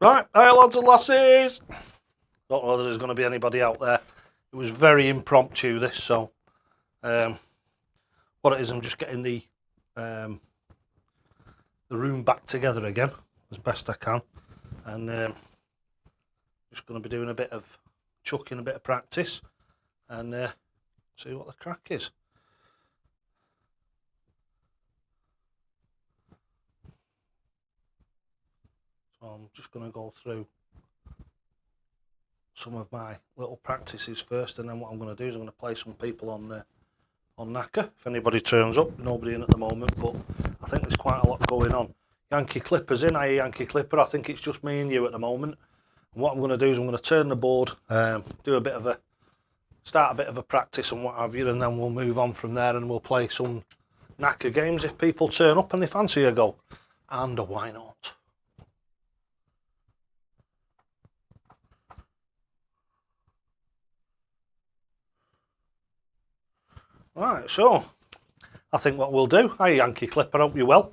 Right, hey lads and lasses. Don't know whether there's going to be anybody out there. It was very impromptu this, so what it is, I'm just getting the room back together again as best I can, and just going to be doing a bit of chucking, a bit of practice, and see what the crack is. So I'm just going to go through some of my little practices first, and then what I'm going to do is I'm going to play some people on Knacker. If anybody turns up, nobody in at the moment, but I think there's quite a lot going on. Yankee Clipper's in. Hiya Yankee Clipper. I think it's just me and you at the moment. And what I'm going to do is I'm going to turn the board, do a bit of a start a bit of a practice and what have you, and then we'll move on from there and we'll play some Knacker games if people turn up and they fancy a go. And why not? Right, so I think what we'll do, hi Yankee Clipper, hope you're well.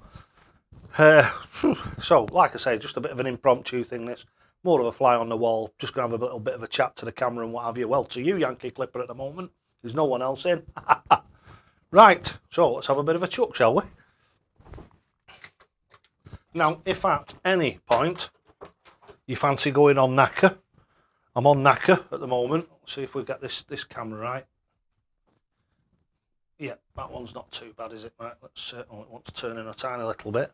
So, like I say, just a bit of an impromptu thing this, more of a fly on the wall, just going to have a little bit of a chat to the camera and what have you. Well, to you Yankee Clipper at the moment, there's no one else in. Right, so let's have a bit of a chuck, shall we? Now, if at any point you fancy going on Knacker, I'm on Knacker at the moment. Let's see if we get this camera right. Yeah, that one's not too bad, is it? Right, let's I want to turn in a tiny little bit.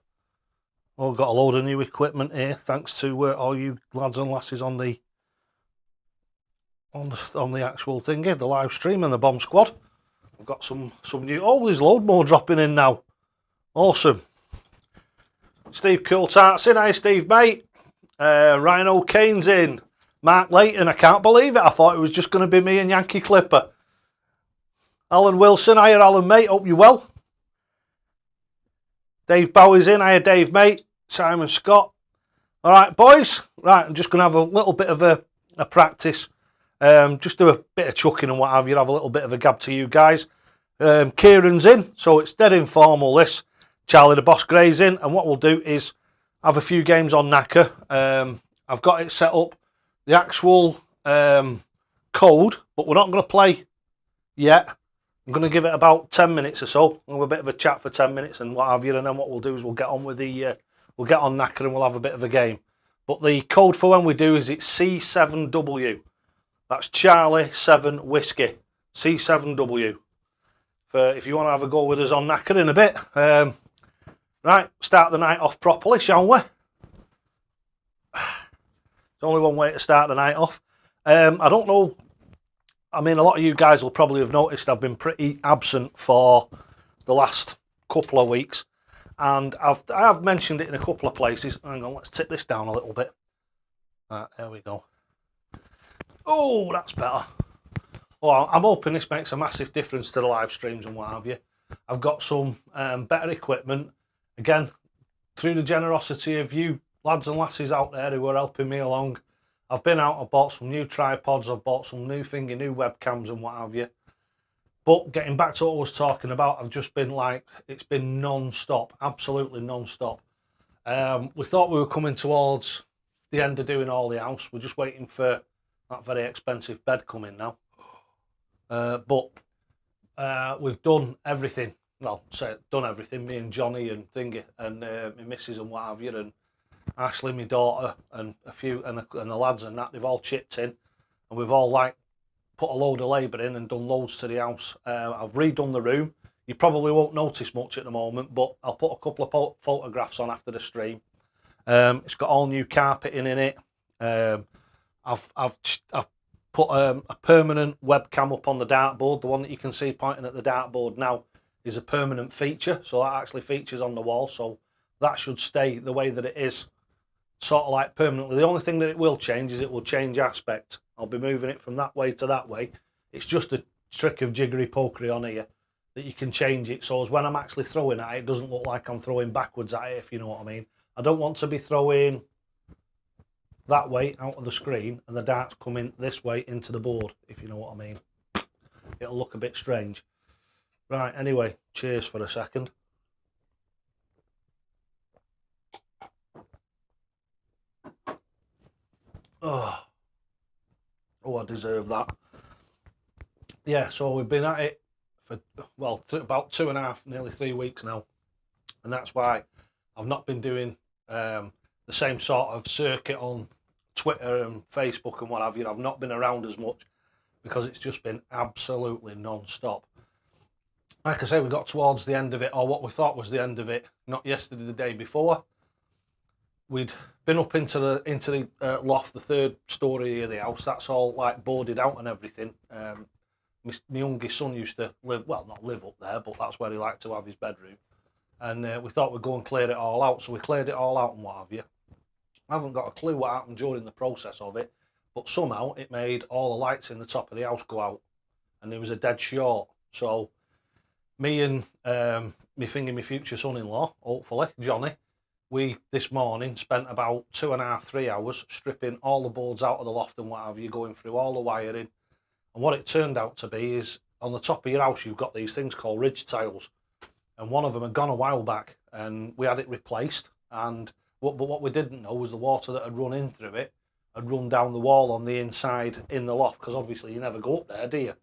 Well, got a load of new equipment here, thanks to all you lads and lasses on the actual thing here, the live stream and the bomb squad. We've got some new. Oh, there's a load more dropping in now. Awesome. Steve Coultart's in. Hi, Steve, mate. Rhino Kane's in. Mark Layton. I can't believe it. I thought it was just going to be me and Yankee Clipper. Alan Wilson. Hiya, Alan, mate. Hope you're well. Dave Bowie's in. Hiya, Dave, mate. Simon Scott. All right, boys. Right, I'm just going to have a little bit of a practice. Just do a bit of chucking and what have you. Have a little bit of a gab to you guys. Kieran's in, so it's dead informal this. Charlie the Boss Gray's in, and what we'll do is have a few games on Knacker. I've got it set up, the actual code, but we're not going to play yet. I'm going to give it about 10 minutes or so. We'll have a bit of a chat for 10 minutes and what have you, and then what we'll do is we'll get on with the we'll get on Knacker and we'll have a bit of a game. But the code for when we do is it's C7W. That's Charlie 7 Whiskey. C7W. For if you want to have a go with us on Knacker in a bit. Right, start the night off properly, shall we? There's only one way to start the night off. I don't know. I mean, a lot of you guys will probably have noticed I've been pretty absent for the last couple of weeks. And I have mentioned it in a couple of places. Hang on, let's tip this down a little bit. Right, there we go. Oh, that's better. Well, I'm hoping this makes a massive difference to the live streams and what have you. I've got some better equipment. Again, through the generosity of you lads and lasses out there who are helping me along. I've been out, I've bought some new tripods, I've bought some new webcams and what have you. But getting back to what I was talking about, I've just been like, it's been non-stop, absolutely non-stop. We thought we were coming towards the end of doing all the house. We're just waiting for that very expensive bed coming now. But we've done everything. Well, done everything. Me and Johnny and Thingy and my missus and what have you, and Ashley, my daughter, and a few and the lads and that. They've all chipped in, and we've all like put a load of labour in and done loads to the house. I've redone the room. You probably won't notice much at the moment, but I'll put a couple of photographs on after the stream. It's got all new carpeting in it. I've put a permanent webcam up on the dartboard. The one that you can see pointing at the dartboard now is a permanent feature, so that actually features on the wall, so that should stay the way that it is, sort of like permanently. The only thing that it will change is it will change aspect. I'll be moving it from that way to that way. It's just a trick of jiggery pokery on here that you can change it, so as when I'm actually throwing at it, it doesn't look like I'm throwing backwards at it, if you know what I mean. I don't want to be throwing that way out of the screen and the darts coming this way into the board, if you know what I mean. It'll look a bit strange. Right, anyway, cheers for a second. Oh, I deserve that. Yeah, so we've been at it for, well, about 2.5, nearly 3 weeks now. And that's why I've not been doing the same sort of circuit on Twitter and Facebook and what have you. I've not been around as much because it's just been absolutely non-stop. Like I say, we got towards the end of it, or what we thought was the end of it, not yesterday, the day before. We'd been up into the loft, the third story of the house. That's all like boarded out and everything. My youngest son used to live, well, not live up there, but that's where he liked to have his bedroom. And we thought we'd go and clear it all out, so we cleared it all out and what have you. I haven't got a clue what happened during the process of it, but somehow it made all the lights in the top of the house go out, and there was a dead short. So me and my future son-in-law, hopefully, Johnny, we this morning spent about 2.5, 3 hours stripping all the boards out of the loft and what have you, going through all the wiring. And what it turned out to be is, on the top of your house, you've got these things called ridge tiles. And one of them had gone a while back, and we had it replaced. But what we didn't know was the water that had run in through it had run down the wall on the inside in the loft, because obviously you never go up there, do you?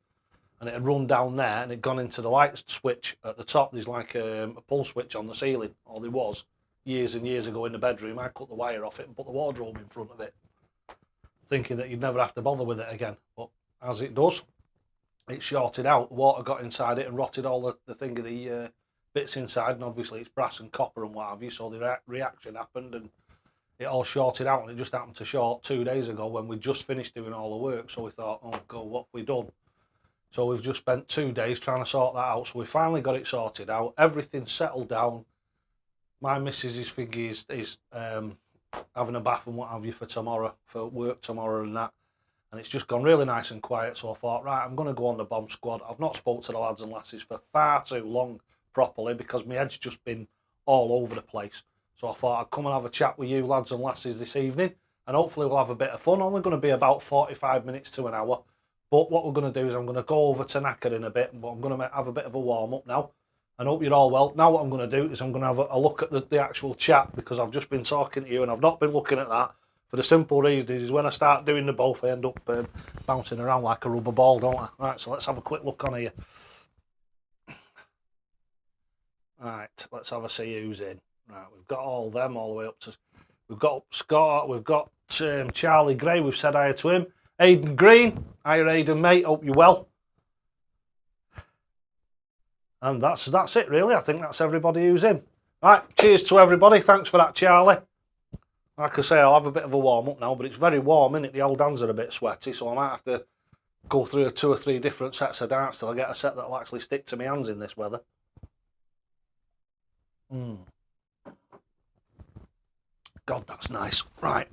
And it had run down there, and it had gone into the light switch at the top. There's like a pull switch on the ceiling, or there was, years and years ago in the bedroom. I cut the wire off it and put the wardrobe in front of it, thinking that you'd never have to bother with it again. But as it does, it shorted out. The water got inside it and rotted all the bits inside, and obviously it's brass and copper and what have you, so the reaction happened and it all shorted out. And it just happened to short 2 days ago when we just finished doing all the work. So we thought, oh God, what have we done? So we've just spent 2 days trying to sort that out. So we finally got it sorted out. Everything's settled down. My missus' thinking is having a bath and what have you for tomorrow, for work tomorrow and that. And it's just gone really nice and quiet. So I thought, right, I'm going to go on the bomb squad. I've not spoke to the lads and lasses for far too long properly, because my head's just been all over the place. So I thought I'd come and have a chat with you lads and lasses this evening, and hopefully we'll have a bit of fun. Only going to be about 45 minutes to an hour. But what we're going to do is I'm going to go over to Knacker in a bit, but I'm going to have a bit of a warm-up now. And hope you're all well. Now what I'm going to do is I'm going to have a look at the actual chat, because I've just been talking to you and I've not been looking at that. For the simple reason is when I start doing the both, I end up bouncing around like a rubber ball, don't I? Right, so let's have a quick look on here. Right, let's have a see who's in. Right, we've got all them all the way up to... We've got Scott, we've got Charlie Gray, we've said hi to him. Aidan Green, hiya Aidan mate, hope you're well. And that's it really, I think that's everybody who's in. Right, cheers to everybody, thanks for that Charlie. Like I say, I'll have a bit of a warm up now, but it's very warm, innit? The old hands are a bit sweaty, so I might have to go through 2 or 3 different sets of darts till I get a set that'll actually stick to my hands in this weather. God, that's nice. Right.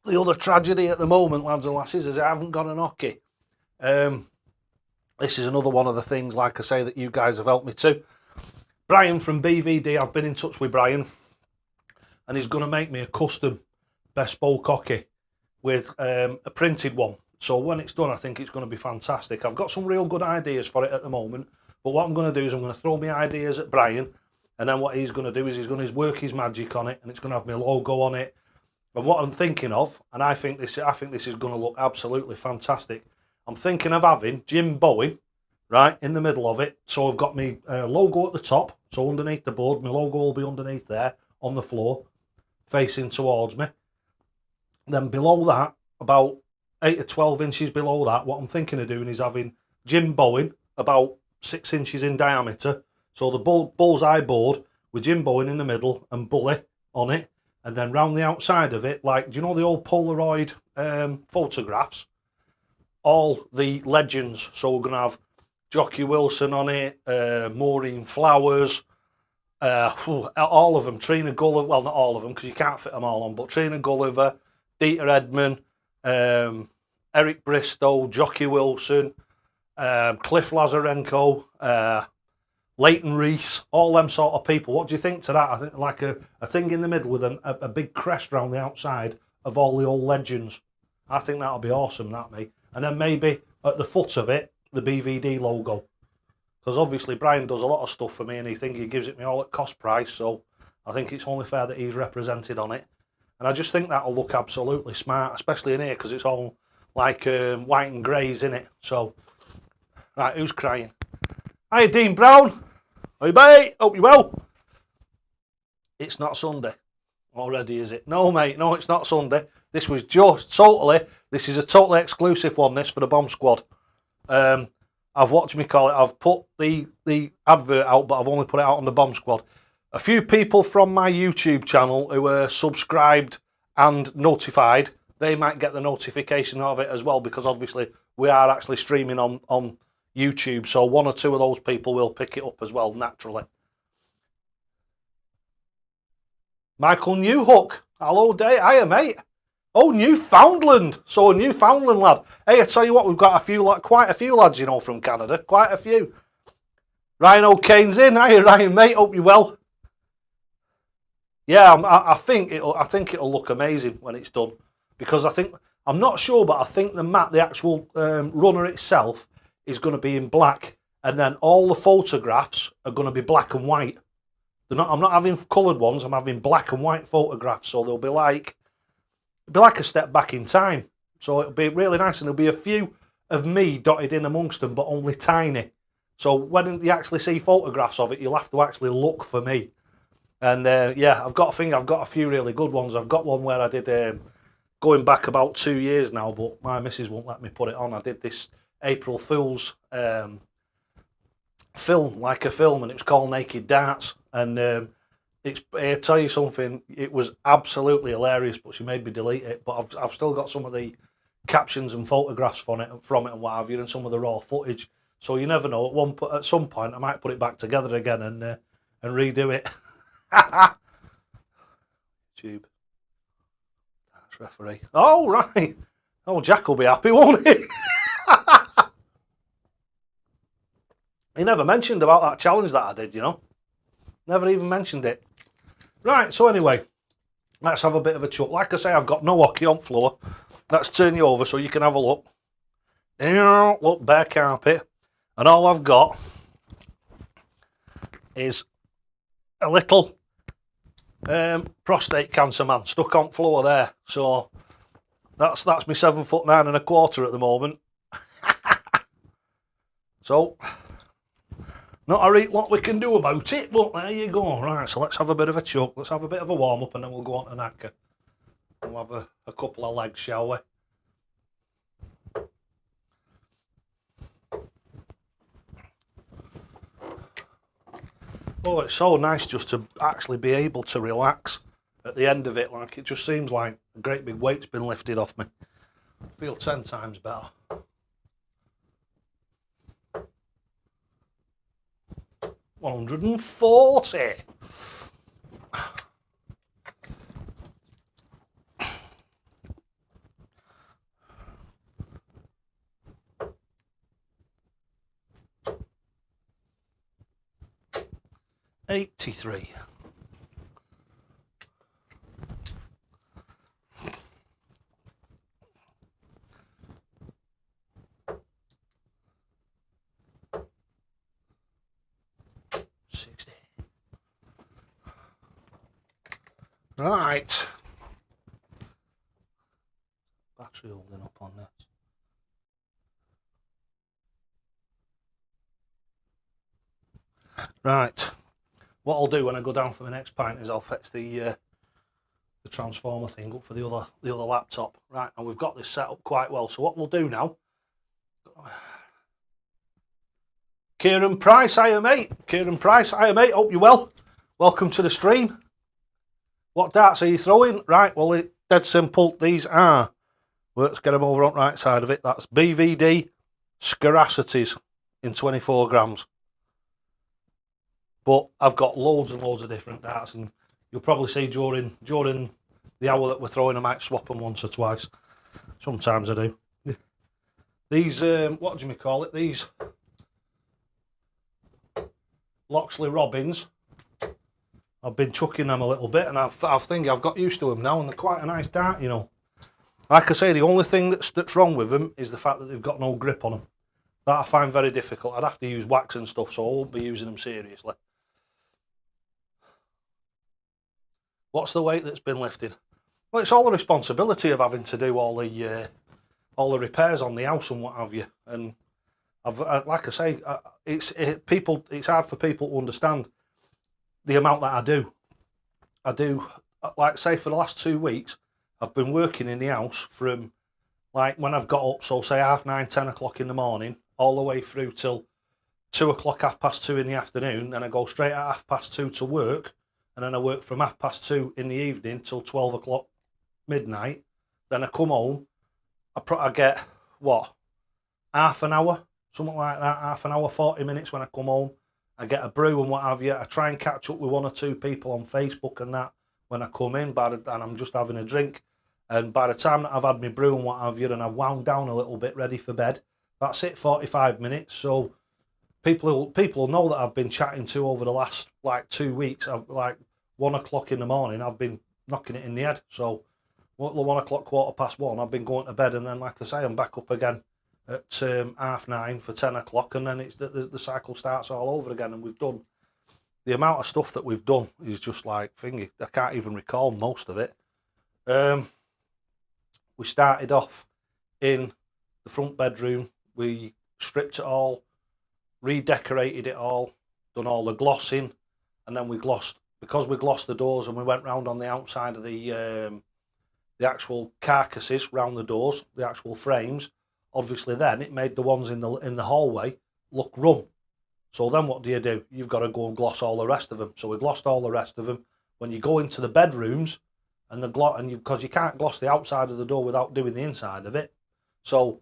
The other tragedy at the moment, lads and lasses, is I haven't got an oche. This is another one of the things, like I say, that you guys have helped me to. Brian from BVD, I've been in touch with Brian, and he's going to make me a custom bespoke oche with a printed one. So when it's done, I think it's going to be fantastic. I've got some real good ideas for it at the moment, but what I'm going to do is I'm going to throw my ideas at Brian, and then what he's going to do is he's going to work his magic on it, and it's going to have my logo on it. And what I'm thinking of, and I think this is going to look absolutely fantastic. I'm thinking of having Jim Bowen, right, in the middle of it. So I've got my logo at the top. So underneath the board, my logo will be underneath there on the floor, facing towards me. Then below that, about 8 to 12 inches below that, what I'm thinking of doing is having Jim Bowen about 6 inches in diameter. So the bullseye board with Jim Bowen in the middle and Bully on it. And then round the outside of it, like, do you know the old Polaroid photographs? All the legends. So we're going to have Jockey Wilson on it, Maureen Flowers, all of them. Trina Gulliver, well, not all of them because you can't fit them all on, but Trina Gulliver, Dieter Edman, Eric Bristow, Jockey Wilson, Cliff Lazarenko, Leighton Reese, all them sort of people. What do you think to that? I think like a thing in the middle with a big crest round the outside of all the old legends. I think that'll be awesome, that me. And then maybe at the foot of it, the BVD logo. Because obviously Brian does a lot of stuff for me, and he gives it me all at cost price. So I think it's only fair that he's represented on it. And I just think that'll look absolutely smart, especially in here, because it's all like white and greys in it. So, right, who's crying? Hi, Dean Brown. Hey, mate. Hope you're well. It's not Sunday already, is it? No, mate. No, it's not Sunday. This was just totally. This is a totally exclusive one. This for the Bomb Squad. I've watched me call it. I've put the advert out, but I've only put it out on the Bomb Squad. A few people from my YouTube channel who are subscribed and notified, they might get the notification of it as well, because obviously we are actually streaming on YouTube, so one or two of those people will pick it up as well, naturally. Michael Newhook. Hello, Dave. Hiya, mate. Oh, Newfoundland. So a Newfoundland lad. Hey, I tell you what, we've got quite a few lads, you know, from Canada. Quite a few. Ryan O'Kane's in. Hiya, Ryan, mate. Hope you're well. Yeah, I think it'll look amazing when it's done, because I'm not sure, but I think the mat, the actual runner itself, is going to be in black, and then all the photographs are going to be black and white. I'm not having coloured ones. I'm having black and white photographs, so they'll be like a step back in time. So it'll be really nice, and there'll be a few of me dotted in amongst them, but only tiny. So when you actually see photographs of it, you'll have to actually look for me. And yeah, I've got a few really good ones. I've got one where I did, going back about 2 years now, but my missus won't let me put it on. I did this April Fool's film, like a film, and it was called Naked Darts. And I tell you something, it was absolutely hilarious, but she made me delete it. But I've still got some of the captions and photographs from it and what have you, and some of the raw footage. So you never know. At some point, I might put it back together again and redo it. Tube. That's referee. Oh, right. Oh, Jack will be happy, won't he? He never mentioned about that challenge that I did, you know. Never even mentioned it. Right, so anyway, let's have a bit of a chuck. Like I say, I've got no hockey on floor. Let's turn you over so you can have a look. Look, bare carpet. And all I've got is a little prostate cancer man stuck on floor there. So that's me 7'9" and a quarter at the moment. So not a real lot we can do about it, but there you go. Right, so let's have a bit of a chuck. Let's have a bit of a warm up, and then we'll go on to knacker. We'll have a couple of legs, shall we? Oh, it's so nice just to actually be able to relax at the end of it. Like, it just seems like a great big weight's been lifted off me. I feel 10 times better. $140. $83. $60. Right. Battery holding up on this. Right. What I'll do when I go down for my next pint is I'll fetch the transformer thing up for the other laptop. Right, and we've got this set up quite well. So what we'll do now, Kieran Price, hiya mate. Kieran Price, hiya mate. Hope you're well. Welcome to the stream. What darts are you throwing? Right, well, it's dead simple. These are, let's get them over on the right side of it. That's BVD Skeracities in 24 grams. But I've got loads and loads of different darts, and you'll probably see during the hour that we're throwing, I might swap them once or twice. Sometimes I do. These, what do you call it? These Loxley Robins. I've been chucking them a little bit, and I think I've got used to them now, and they're quite a nice dart, you know. Like I say, the only thing that's wrong with them is the fact that they've got no grip on them. That I find very difficult. I'd have to use wax and stuff, so I won't be using them seriously. What's the weight that's been lifted? Well, it's all the responsibility of having to do all the repairs on the house and what have you. And like I say, it's hard for people to understand the amount that I do. I do, like say for the last 2 weeks, I've been working in the house from like when I've got up, so say 9:30, 10 o'clock in the morning, all the way through till 2 o'clock, 2:30 in the afternoon. Then I go straight at 2:30 to work, and then I work from 2:30 in the evening till 12 o'clock midnight. Then I come home. I get what, half an hour, something like that, half an hour, 40 minutes when I come home. I get a brew and what have you. I try and catch up with 1 or 2 people on Facebook and that when I come in, and I'm just having a drink. And by the time that I've had my brew and what have you, and I've wound down a little bit, ready for bed, that's it, 45 minutes. So people know that I've been chatting to over the last like 2 weeks. Like 1 o'clock in the morning, I've been knocking it in the head. So 1 o'clock, 1:15, I've been going to bed, and then like I say, I'm back up again at 9:30 for 10 o'clock, and then it's the cycle starts all over again. And we've done the amount of stuff that we've done is just like thingy. I can't even recall most of it. We started off in the front bedroom. We stripped it all, redecorated it all, done all the glossing, and then we glossed the doors, and we went round on the outside of the actual carcasses round the doors, the actual frames. Obviously, then it made the ones in the hallway look rum. So then what do? You've got to go and gloss all the rest of them. So we glossed all the rest of them. When you go into the bedrooms, because you can't gloss the outside of the door without doing the inside of it. So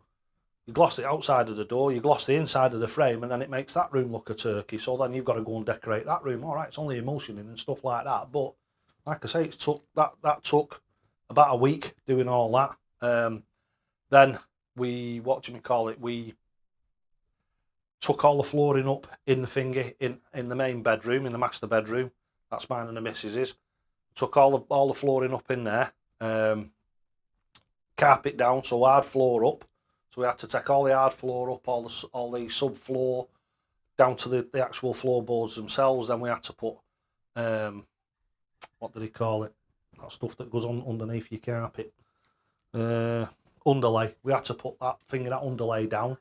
you gloss the outside of the door, you gloss the inside of the frame, and then it makes that room look a turkey. So then you've got to go and decorate that room. All right, it's only emulsioning and stuff like that. But like I say, that took about a week doing all that. Then we took all the flooring up in the thingy in the main bedroom, in the master bedroom. That's mine and the missus's. Took all the flooring up in there. Carpet down, so hard floor up. So we had to take all the hard floor up, all the subfloor down to the actual floorboards themselves. Then we had to put what do they call it? That stuff that goes on underneath your carpet. Underlay. We had to put that underlay down,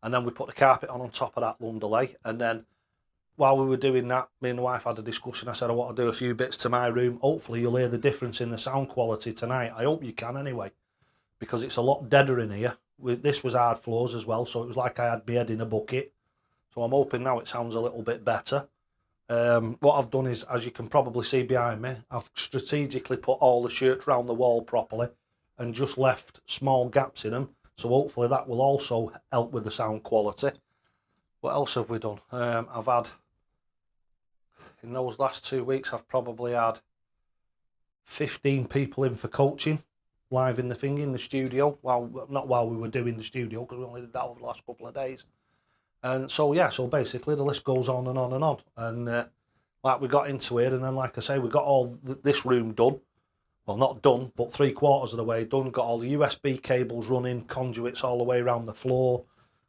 and then we put the carpet on top of that underlay. And then while we were doing that, me and the wife had a discussion. I said I want to do a few bits to my room. Hopefully you'll hear the difference in the sound quality tonight. I hope you can anyway, because it's a lot deader in here. This was hard floors as well, so it was like I had my head in a bucket. So I'm hoping now it sounds a little bit better. What I've done is, as you can probably see behind me, I've strategically put all the shirts round the wall properly and just left small gaps in them. So hopefully that will also help with the sound quality. What else have we done? In those last 2 weeks, I've probably had 15 people in for coaching live in the studio. Not while we were doing the studio, because we only did that over the last couple of days. And so yeah, so basically the list goes on and on and on. And like we got into it, and then like I say, we got all this room done. Well, not done, but 3/4 of the way done. Got all the USB cables running, conduits all the way around the floor.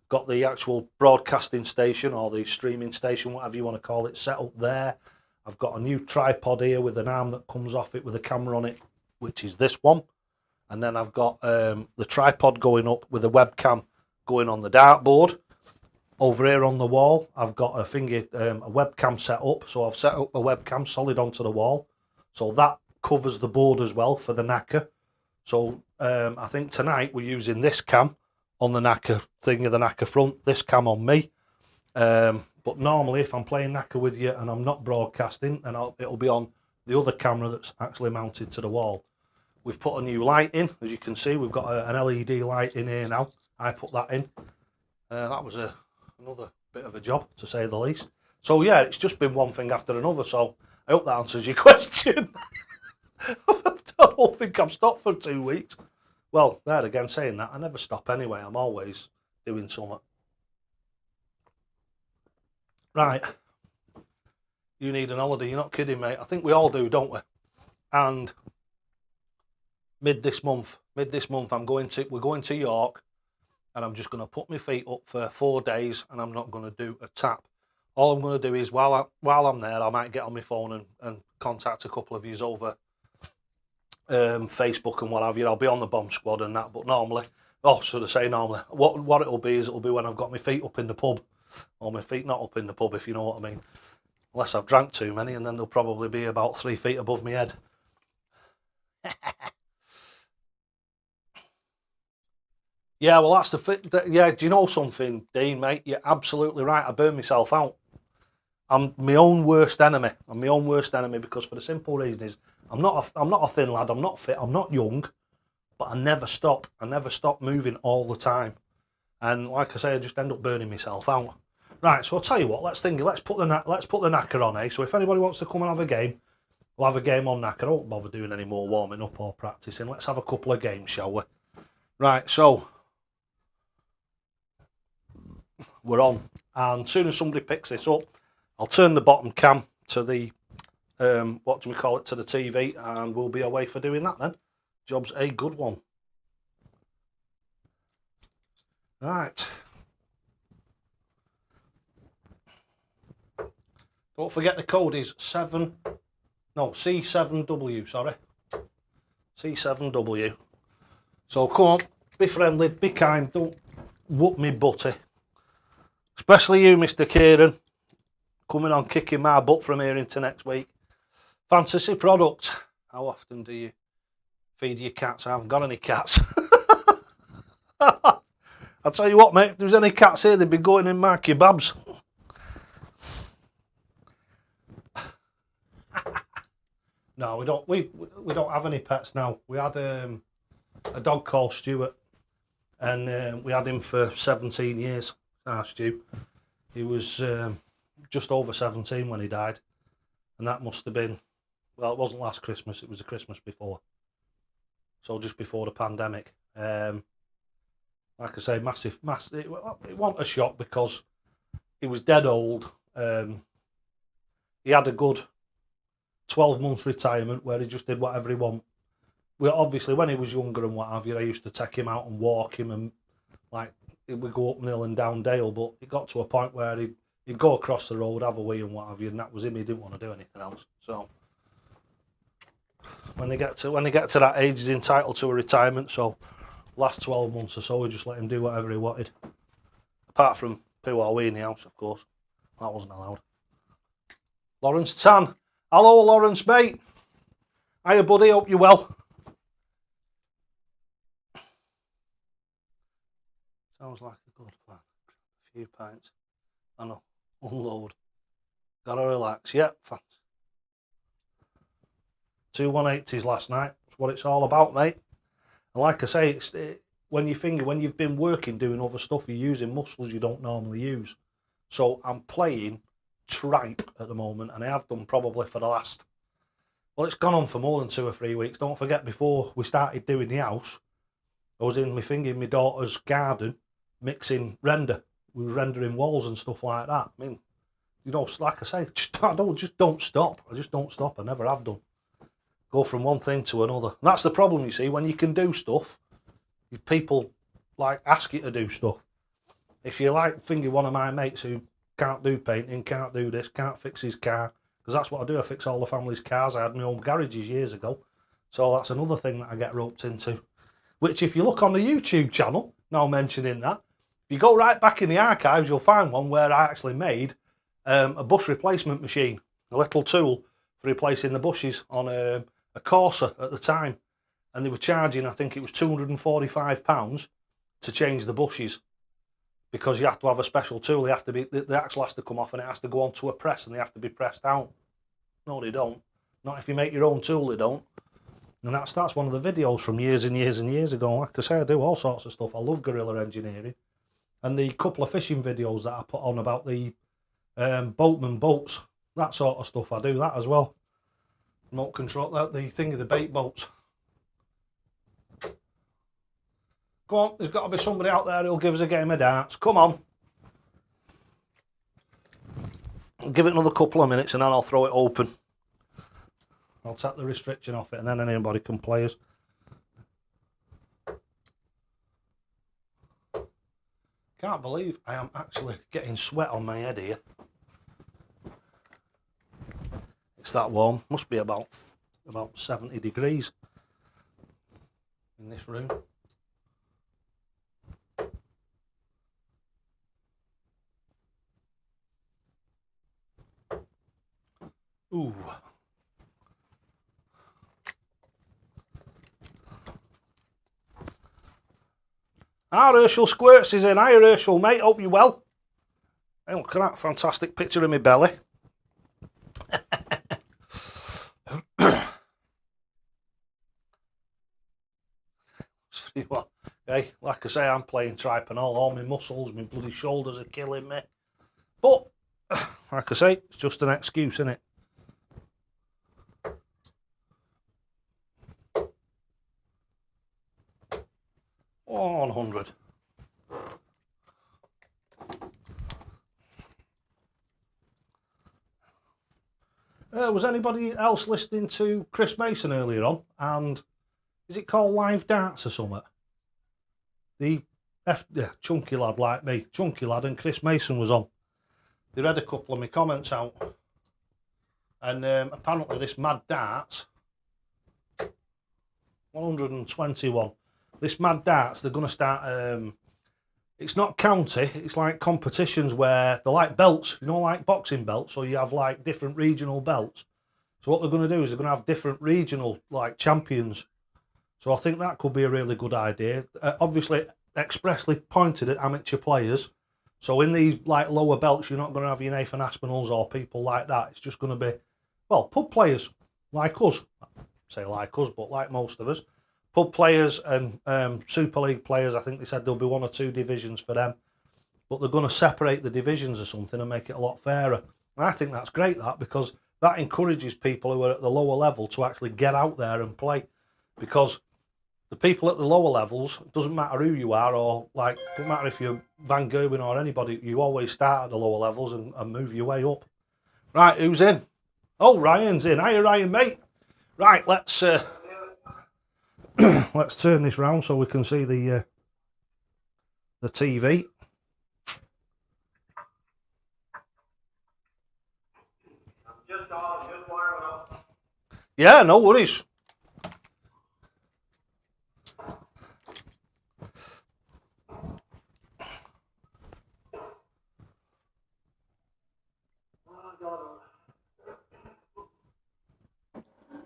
Got the actual broadcasting station, or the streaming station, whatever you want to call it, set up there. I've got a new tripod here with an arm that comes off it with a camera on it, which is this one. And then I've got the tripod going up with a webcam going on the dartboard. Over here on the wall, I've got a webcam set up. So I've set up a webcam solid onto the wall. So that covers the board as well for the knacker. So I think tonight we're using this cam on the knacker thing of the knacker front, this cam on me. But normally if I'm playing knacker with you and I'm not broadcasting, and it'll be on the other camera that's actually mounted to the wall. We've put a new light in, as you can see. We've got an LED light in here now. I put that in. That was another bit of a job, to say the least. So yeah, it's just been one thing after another. So I hope that answers your question. I don't think I've stopped for 2 weeks. Well, there again, saying that, I never stop anyway. I'm always doing something. Right. You need an holiday. You're not kidding, mate. I think we all do, don't we? And mid this month, we're going to York, and I'm just going to put my feet up for 4 days, and I'm not going to do a tap. All I'm going to do is, while I'm there, I might get on my phone and contact a couple of yous over Facebook and what have you. I'll be on the bomb squad and that, but normally, oh, should I say normally? What it'll be is it'll be when I've got my feet up in the pub, or my feet not up in the pub, if you know what I mean. Unless I've drank too many, and then they'll probably be about 3 feet above my head. Yeah, well, that's yeah, do you know something, Dean, mate? You're absolutely right. I burn myself out. I'm my own worst enemy. I'm my own worst enemy because for the simple reason is I'm not a thin lad. I'm not fit. I'm not young, but I never stop. I never stop moving all the time, and like I say, I just end up burning myself out. Right, so I'll tell you what. Let's put the knacker on, eh? So if anybody wants to come and have a game, we'll have a game on knacker. I won't bother doing any more warming up or practicing. Let's have a couple of games, shall we? Right, so we're on, and as soon as somebody picks this up, I'll turn the bottom cam to the what do we call it, to the TV, and we'll be away for doing that then. Job's a good one. Right. Don't forget the code is C7W, sorry. C7W. So come on, be friendly, be kind, don't whoop me butty. Especially you, Mr. Kieran, coming on kicking my butt from here into next week. Fantasy product. How often do you feed your cats? I haven't got any cats. I'll tell you what, mate, if there's any cats here, they'd be going in my kebabs. No, we don't. We don't have any pets now. We had a dog called Stuart, and we had him for 17 years. Stu. He was just over 17 when he died, and that must have been, well, it wasn't last Christmas. It was the Christmas before, so just before the pandemic. Like I say, massive. It wasn't a shock because he was dead old. He had a good 12 months retirement where he just did whatever he wanted. Well, obviously, when he was younger and what have you, I used to take him out and walk him, and like we'd go up hill and down dale. But it got to a point where he'd go across the road, have a wee and what have you, and that was him. He didn't want to do anything else. So when they get to that age, he's entitled to a retirement. So last 12 months or so, we just let him do whatever he wanted, apart from poo or wee in the house, of course. That wasn't allowed. Lawrence Tan. Hello, Lawrence, mate. Hiya, buddy. Hope you're well. Sounds like a good plan. A few pints. I know. Unload. Gotta relax. Yep. Yeah, 2 180s last night. That's what it's all about, mate. And like I say, when you've been working doing other stuff, you're using muscles you don't normally use. So I'm playing tripe at the moment, and I have done probably for the last, well, it's gone on for more than 2 or 3 weeks. Don't forget, before we started doing the house, I was in my daughter's garden mixing render. We were rendering walls and stuff like that. I mean, you know, like I say, I just don't stop. I just don't stop. I never have done. Go from one thing to another. And that's the problem, you see, when you can do stuff, people like ask you to do stuff. If you like one of my mates who can't do painting, can't do this, can't fix his car, because that's what I do. I fix all the family's cars. I had my own garages years ago, so that's another thing that I get roped into. Which, if you look on the YouTube channel, now mentioning that, if you go right back in the archives, you'll find one where I actually made a bush replacement machine, a little tool for replacing the bushes on a Corsa at the time, and they were charging, I think it was £245 to change the bushes. Because you have to have a special tool, they have to be, the axle has to come off and it has to go onto a press and they have to be pressed out. No, they don't. Not if you make your own tool, they don't. And that's one of the videos from years and years and years ago. Like I say, I do all sorts of stuff. I love guerrilla engineering. And the couple of fishing videos that I put on about the boatman boats, that sort of stuff, I do that as well. Remote control, the thing of the bait boats. Come on, there's got to be somebody out there who'll give us a game of darts. Come on. I'll give it another couple of minutes and then I'll throw it open. I'll take the restriction off it and then anybody can play us. Can't believe I am actually getting sweat on my head here. It's that warm. Must be about 70 degrees. in this room. Ooh. Our Herschel Squirts is in. Hi Herschel, mate, hope you're well. Hey, look at that fantastic picture of my belly. Hey, like I say, I'm playing Tripanol. All my muscles, my bloody shoulders are killing me. But, like I say, it's just an excuse, isn't it? Oh, 100. Was anybody else listening to Chris Mason earlier on? And is it called Live Darts or something? The chunky lad like me, chunky lad, and Chris Mason was on. They read a couple of my comments out, and apparently this Mad Darts 121. This Mad Darts, they're going to start. It's not county. It's like competitions where they're like belts, you know, like boxing belts. So you have like different regional belts. So what they're going to do is they're going to have different regional like champions. So I think that could be a really good idea. Obviously, expressly pointed at amateur players. So in these like lower belts, you're not going to have your Nathan Aspinalls or people like that. It's just going to be, well, pub players like us. Say like us, but like most of us. Pub players and Super League players, I think they said there'll be 1 or 2 divisions for them. But they're going to separate the divisions or something and make it a lot fairer. And I think that's great, that, because that encourages people who are at the lower level to actually get out there and play. Because the people at the lower levels, it doesn't matter who you are, or like, it doesn't matter if you're Van Gerwen or anybody, you always start at the lower levels and move your way up. Right, who's in? Oh, Ryan's in. Hiya, Ryan, mate. Right, let's let's turn this round so we can see the TV. Just warming up. Yeah, no worries.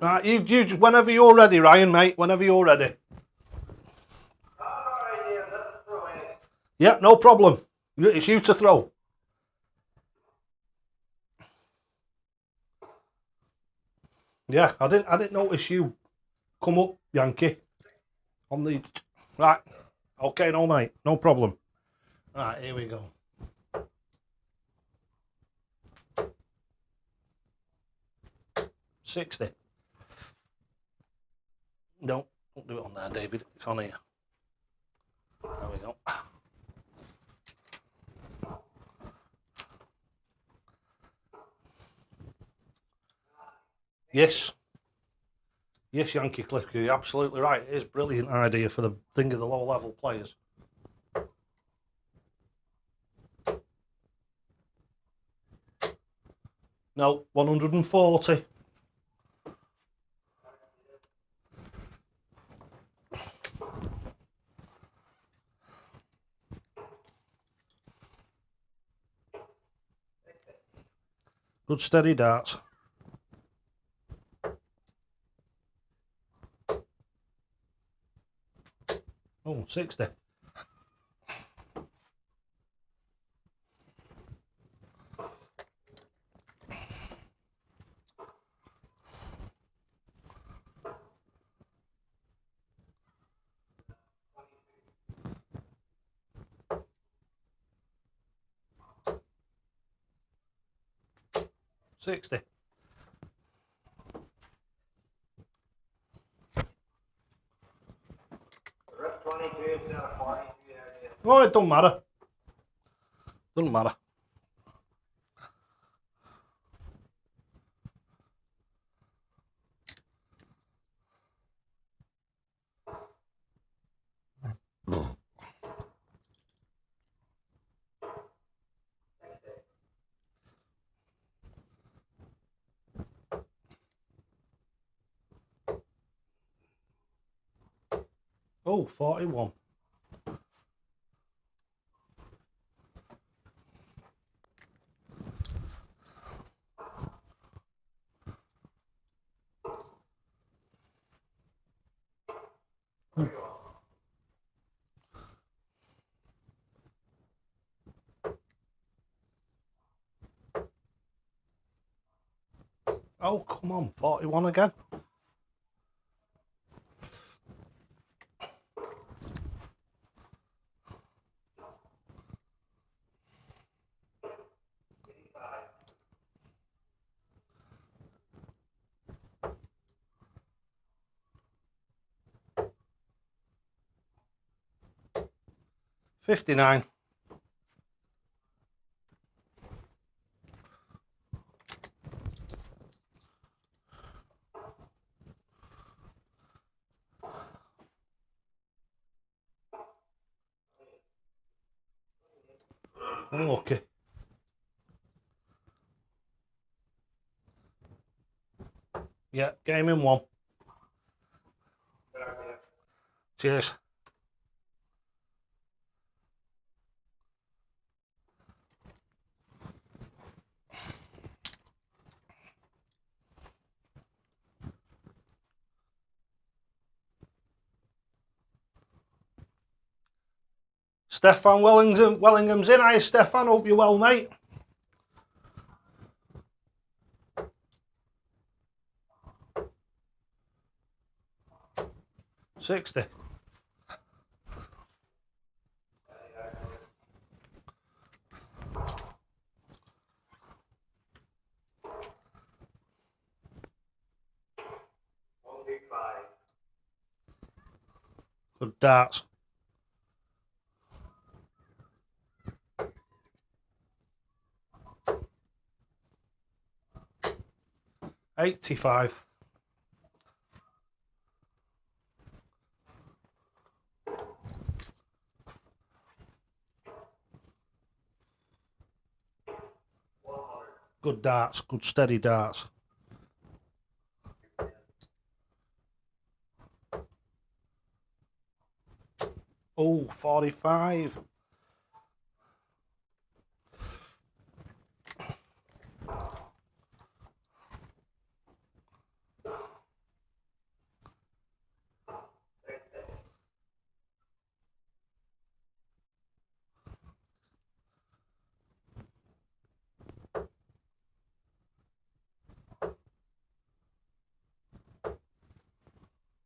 Right, you whenever you're ready, Ryan, mate. Whenever you're ready. Yeah, no problem. It's you to throw. Yeah, I didn't notice you come up, Yankee. On the right. Okay, no mate, no problem. Right, here we go. $60. No, don't do it on there, David. It's on here. There we go. Yes. Yes, Yankee Clicker, you're absolutely right. It is a brilliant idea for the thing of the lower level players. No, 140. Good steady darts. Oh, 60. $60. Oh, it don't matter. Doesn't matter. Oh, 41. Oh, come on, 41 again. $59. Unlucky. Yeah, game in one. Cheers. Stefan Wellingham's in. Hiya, Stefan. Hope you're well, mate. $60. Good darts. $85. Good darts, good steady darts. Oh, 45.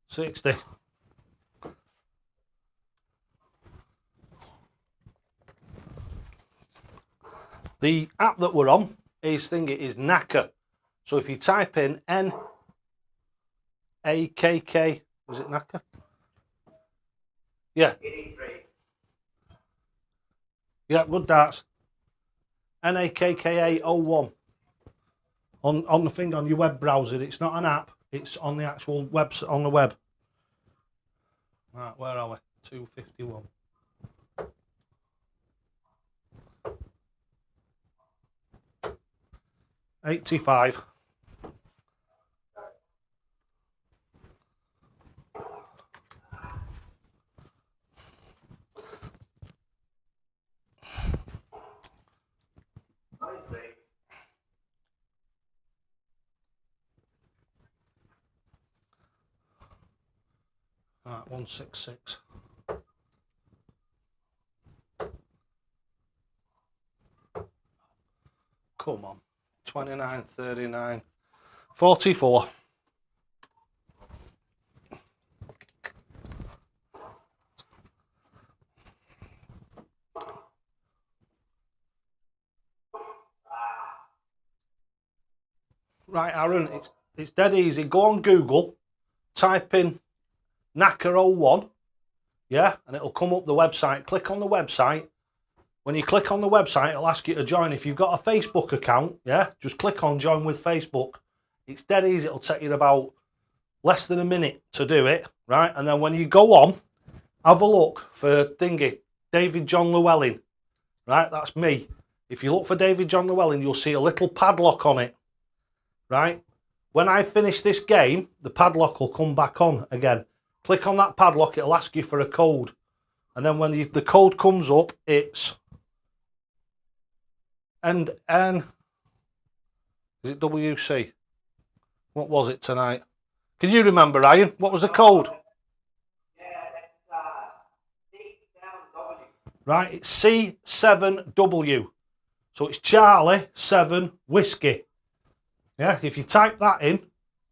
$60. The app that we're on is Knacker. So if you type in N-A-K-K, was it Knacker? Yeah. 83. Yeah, good darts. NAKKA01 on the thing on your web browser. It's not an app, it's on the actual website on the web. Right, where are we? 251. $85. Right, 166. Come on. 29, 39, 44. Right, Aaron, it's dead easy. Go on Google, type in Knacker01, yeah, and it'll come up the website. Click on the website. When you click on the website, it'll ask you to join. If you've got a Facebook account, yeah, just click on join with Facebook. It's dead easy. It'll take you about less than a minute to do it, right? And then when you go on, have a look for David John Llewellyn, right? That's me. If you look for David John Llewellyn, you'll see a little padlock on it, right? When I finish this game, the padlock will come back on again. click on that padlock, it'll ask you for a code. And then when the code comes up, it's N, is it WC? What was it tonight? Can you remember, Ryan? What was the code? Right, it's C7W. So it's Charlie 7 Whiskey. Yeah, if you type that in,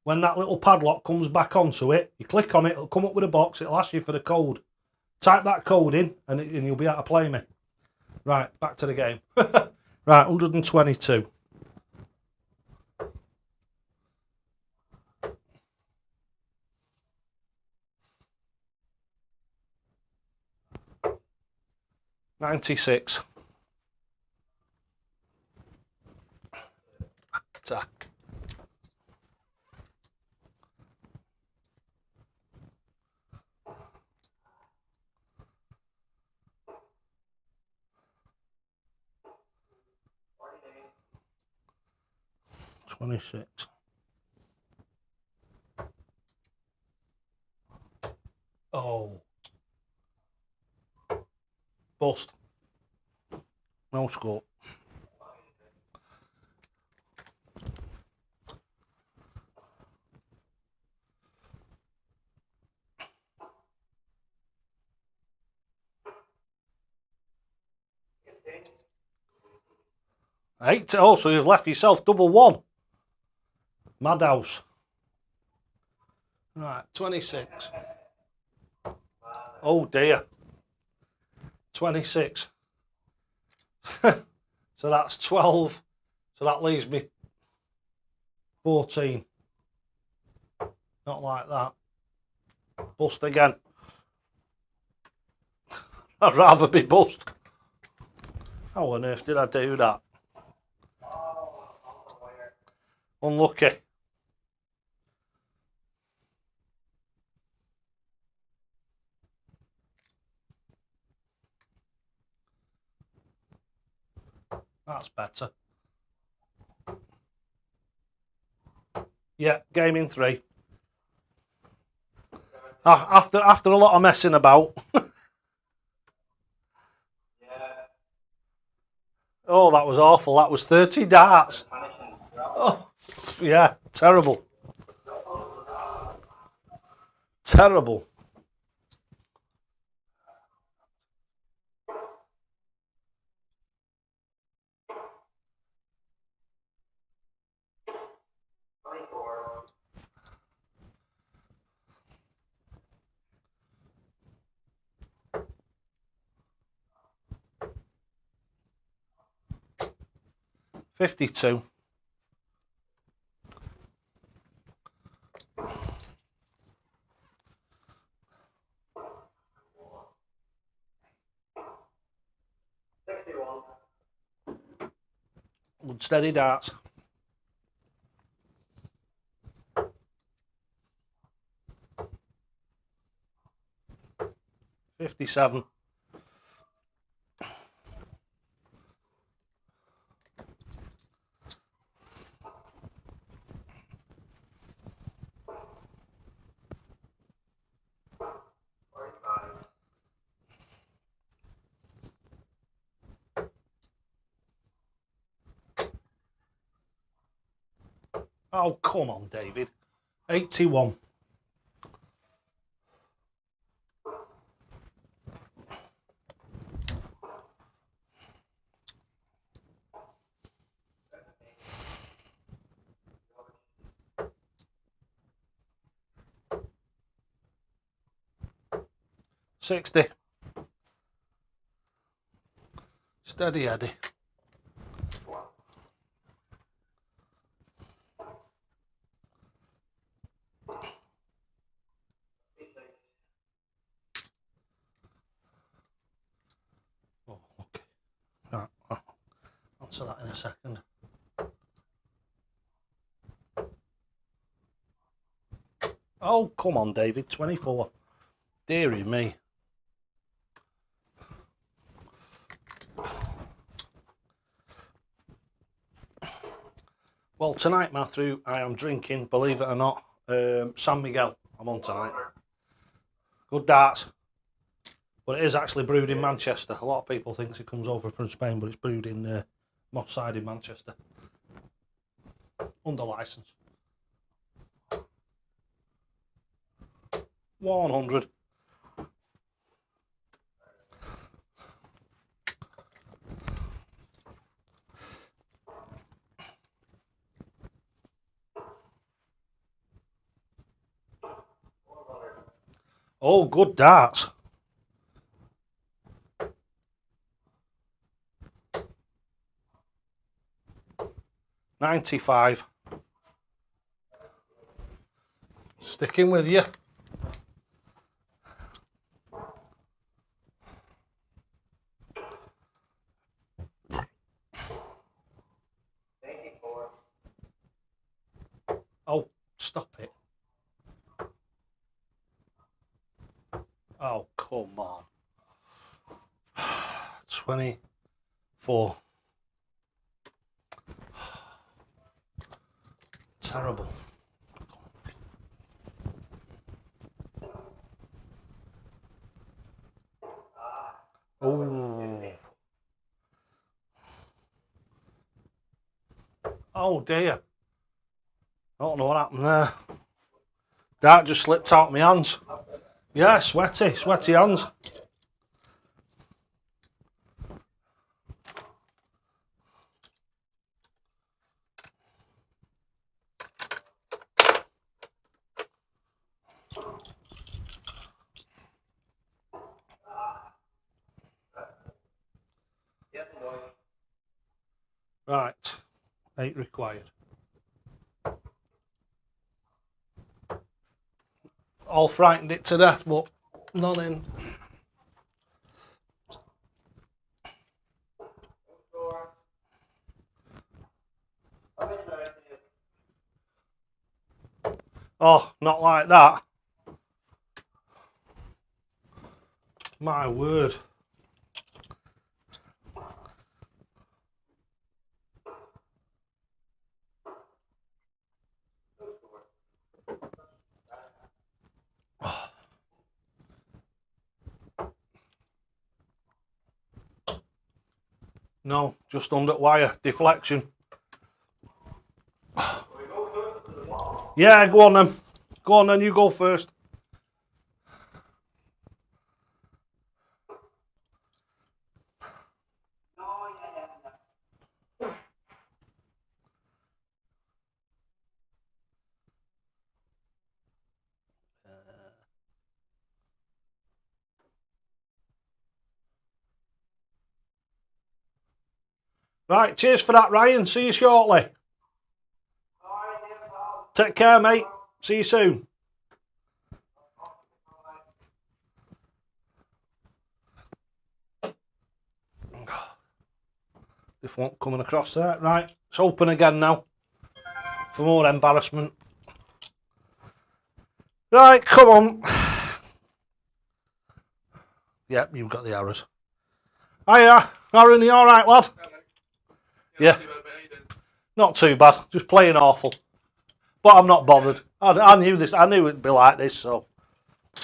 when that little padlock comes back onto it, you click on it, it'll come up with a box, it'll ask you for the code. Type that code in and you'll be able to play me. Right, back to the game. Right, 122. $96. Ta. $26. Oh. Bust. No score. Eight. Oh, so you've left yourself double one. Madhouse. Right, 26. Oh dear. 26. So that's 12. So that leaves me 14. Not like that. Bust again. I'd rather be bust. How on earth did I do that? Unlucky. That's better. Yeah, game in 3. After a lot of messing about. Oh, that was awful. That was 30 darts. Oh, yeah, terrible. Terrible. $52. Good steady darts. $57. Oh, come on, David. 81. $60. Steady Eddie. Oh, okay. Right, I'll answer that in a second. Oh, come on, David. 24. Deary me. Well, tonight, Matthew, I am drinking, believe it or not, San Miguel. I'm on tonight. Good darts. But it is actually brewed in Manchester. A lot of people think it comes over from Spain, but it's brewed in Moss Side in Manchester. Under licence. 100. Oh, good darts. $95. Sticking with you. Oh, stop it. Oh, come on. 24. Terrible. Oh. Oh dear. I don't know what happened there. That just slipped out my hands. Yeah, sweaty hands. Right, 8 required. All frightened it to death, but none in. Oh, not like that. My word. No, just under wire. Deflection. Yeah, go on then. Go on then, you go first. Right, cheers for that, Ryan. See you shortly. Take care, mate. See you soon. This won't coming across there. Right, it's open again now. For more embarrassment. Right, come on. Yep, you've got the arrows. Hiya, Aaron, you alright, lad? Yeah. Not too bad, just playing awful. But I'm not bothered. I knew this. I knew it'd be like this, so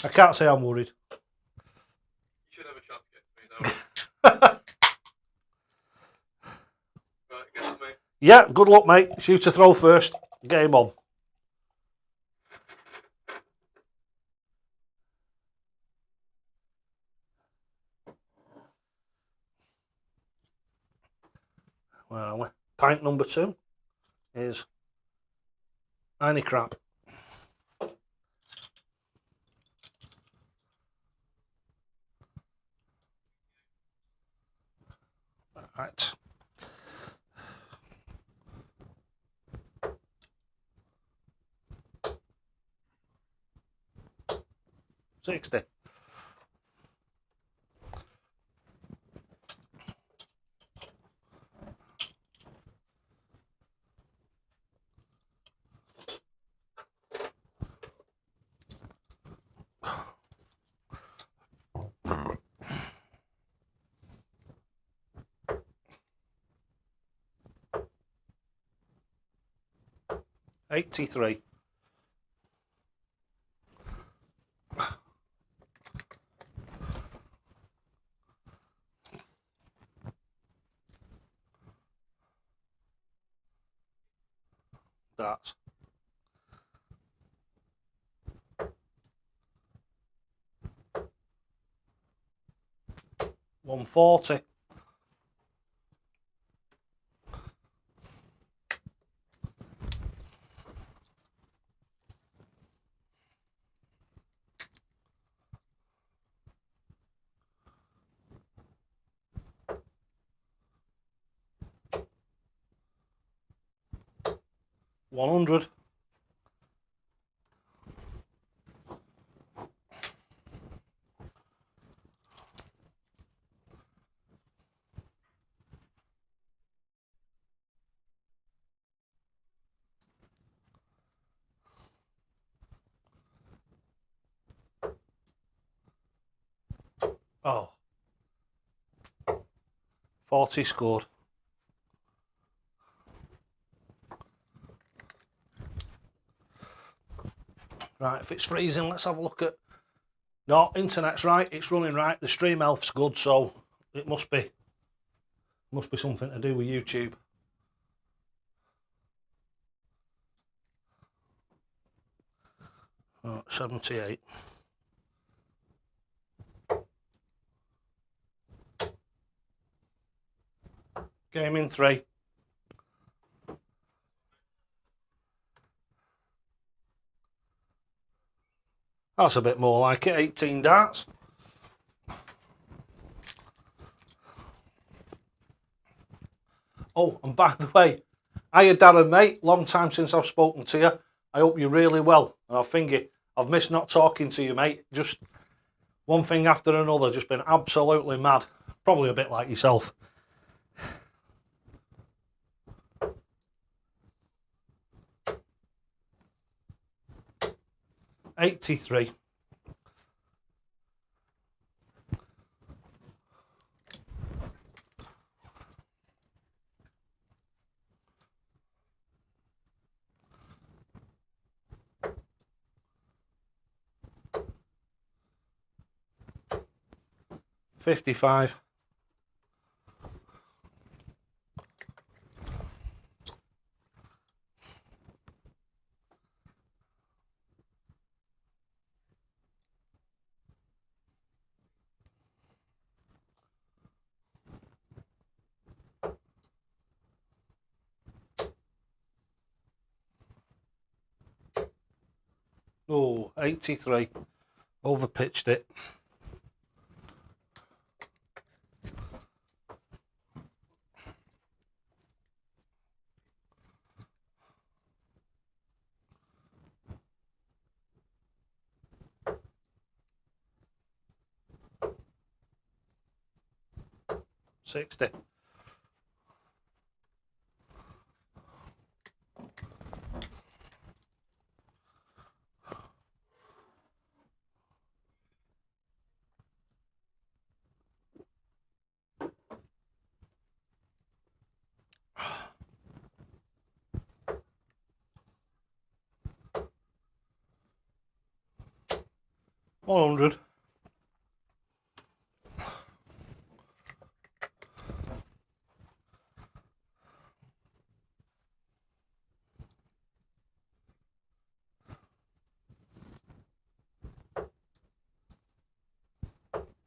I can't say I'm worried. You should have a chance against me, though. Right, good luck, mate. Yeah, good luck, mate. Shoot a throw first. Game on. Well, pint number 2 is any crap. Right. $60. $83. darts. £140. £100. Oh. 40 scored. Right, if it's freezing, let's have a look at... No, internet's right, it's running right, the stream health's good, so it must be something to do with YouTube. Oh, 78. Game in 3. That's a bit more like it, 18 darts. Oh, and by the way, hiya Darren, mate. Long time since I've spoken to you. I hope you're really well. And I think I've missed not talking to you, mate. Just one thing after another, just been absolutely mad. Probably a bit like yourself. $83. $55. Oh, 83. Overpitched it. $60. $100.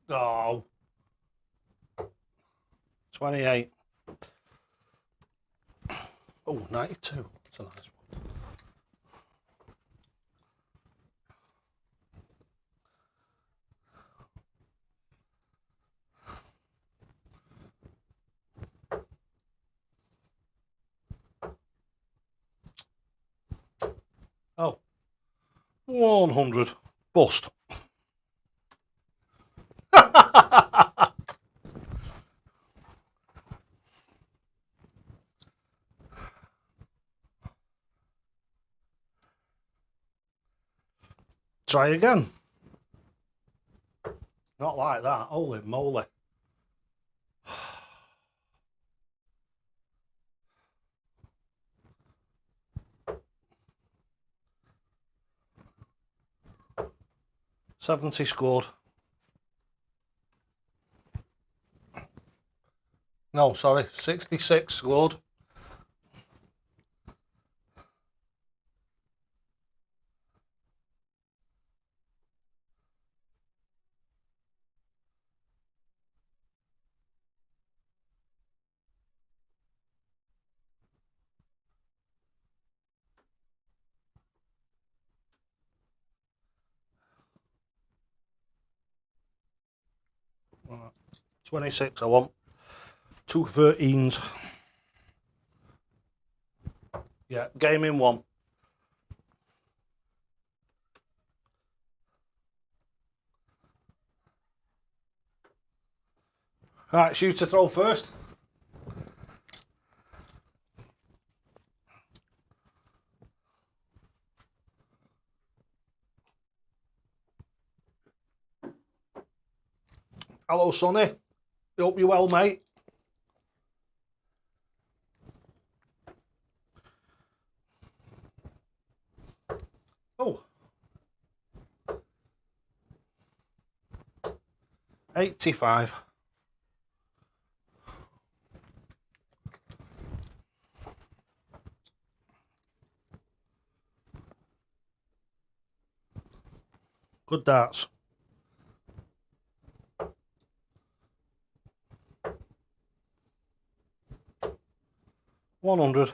Oh. 28. Oh, 92. That's a nice one. Oh. 100. Bust. Try again. Not like that. Holy moly. $70 scored. No, sorry, 66 scored. 26 I want. 2 13s. Yeah, game in 1. Right, it's you to throw first. Hello, Sonny. Hope you're well, mate. Oh. 85. Good darts. 100.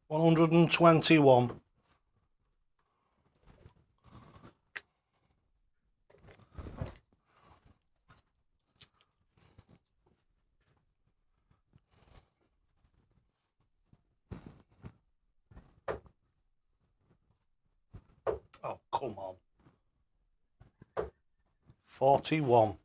121. Oh, come on. 41.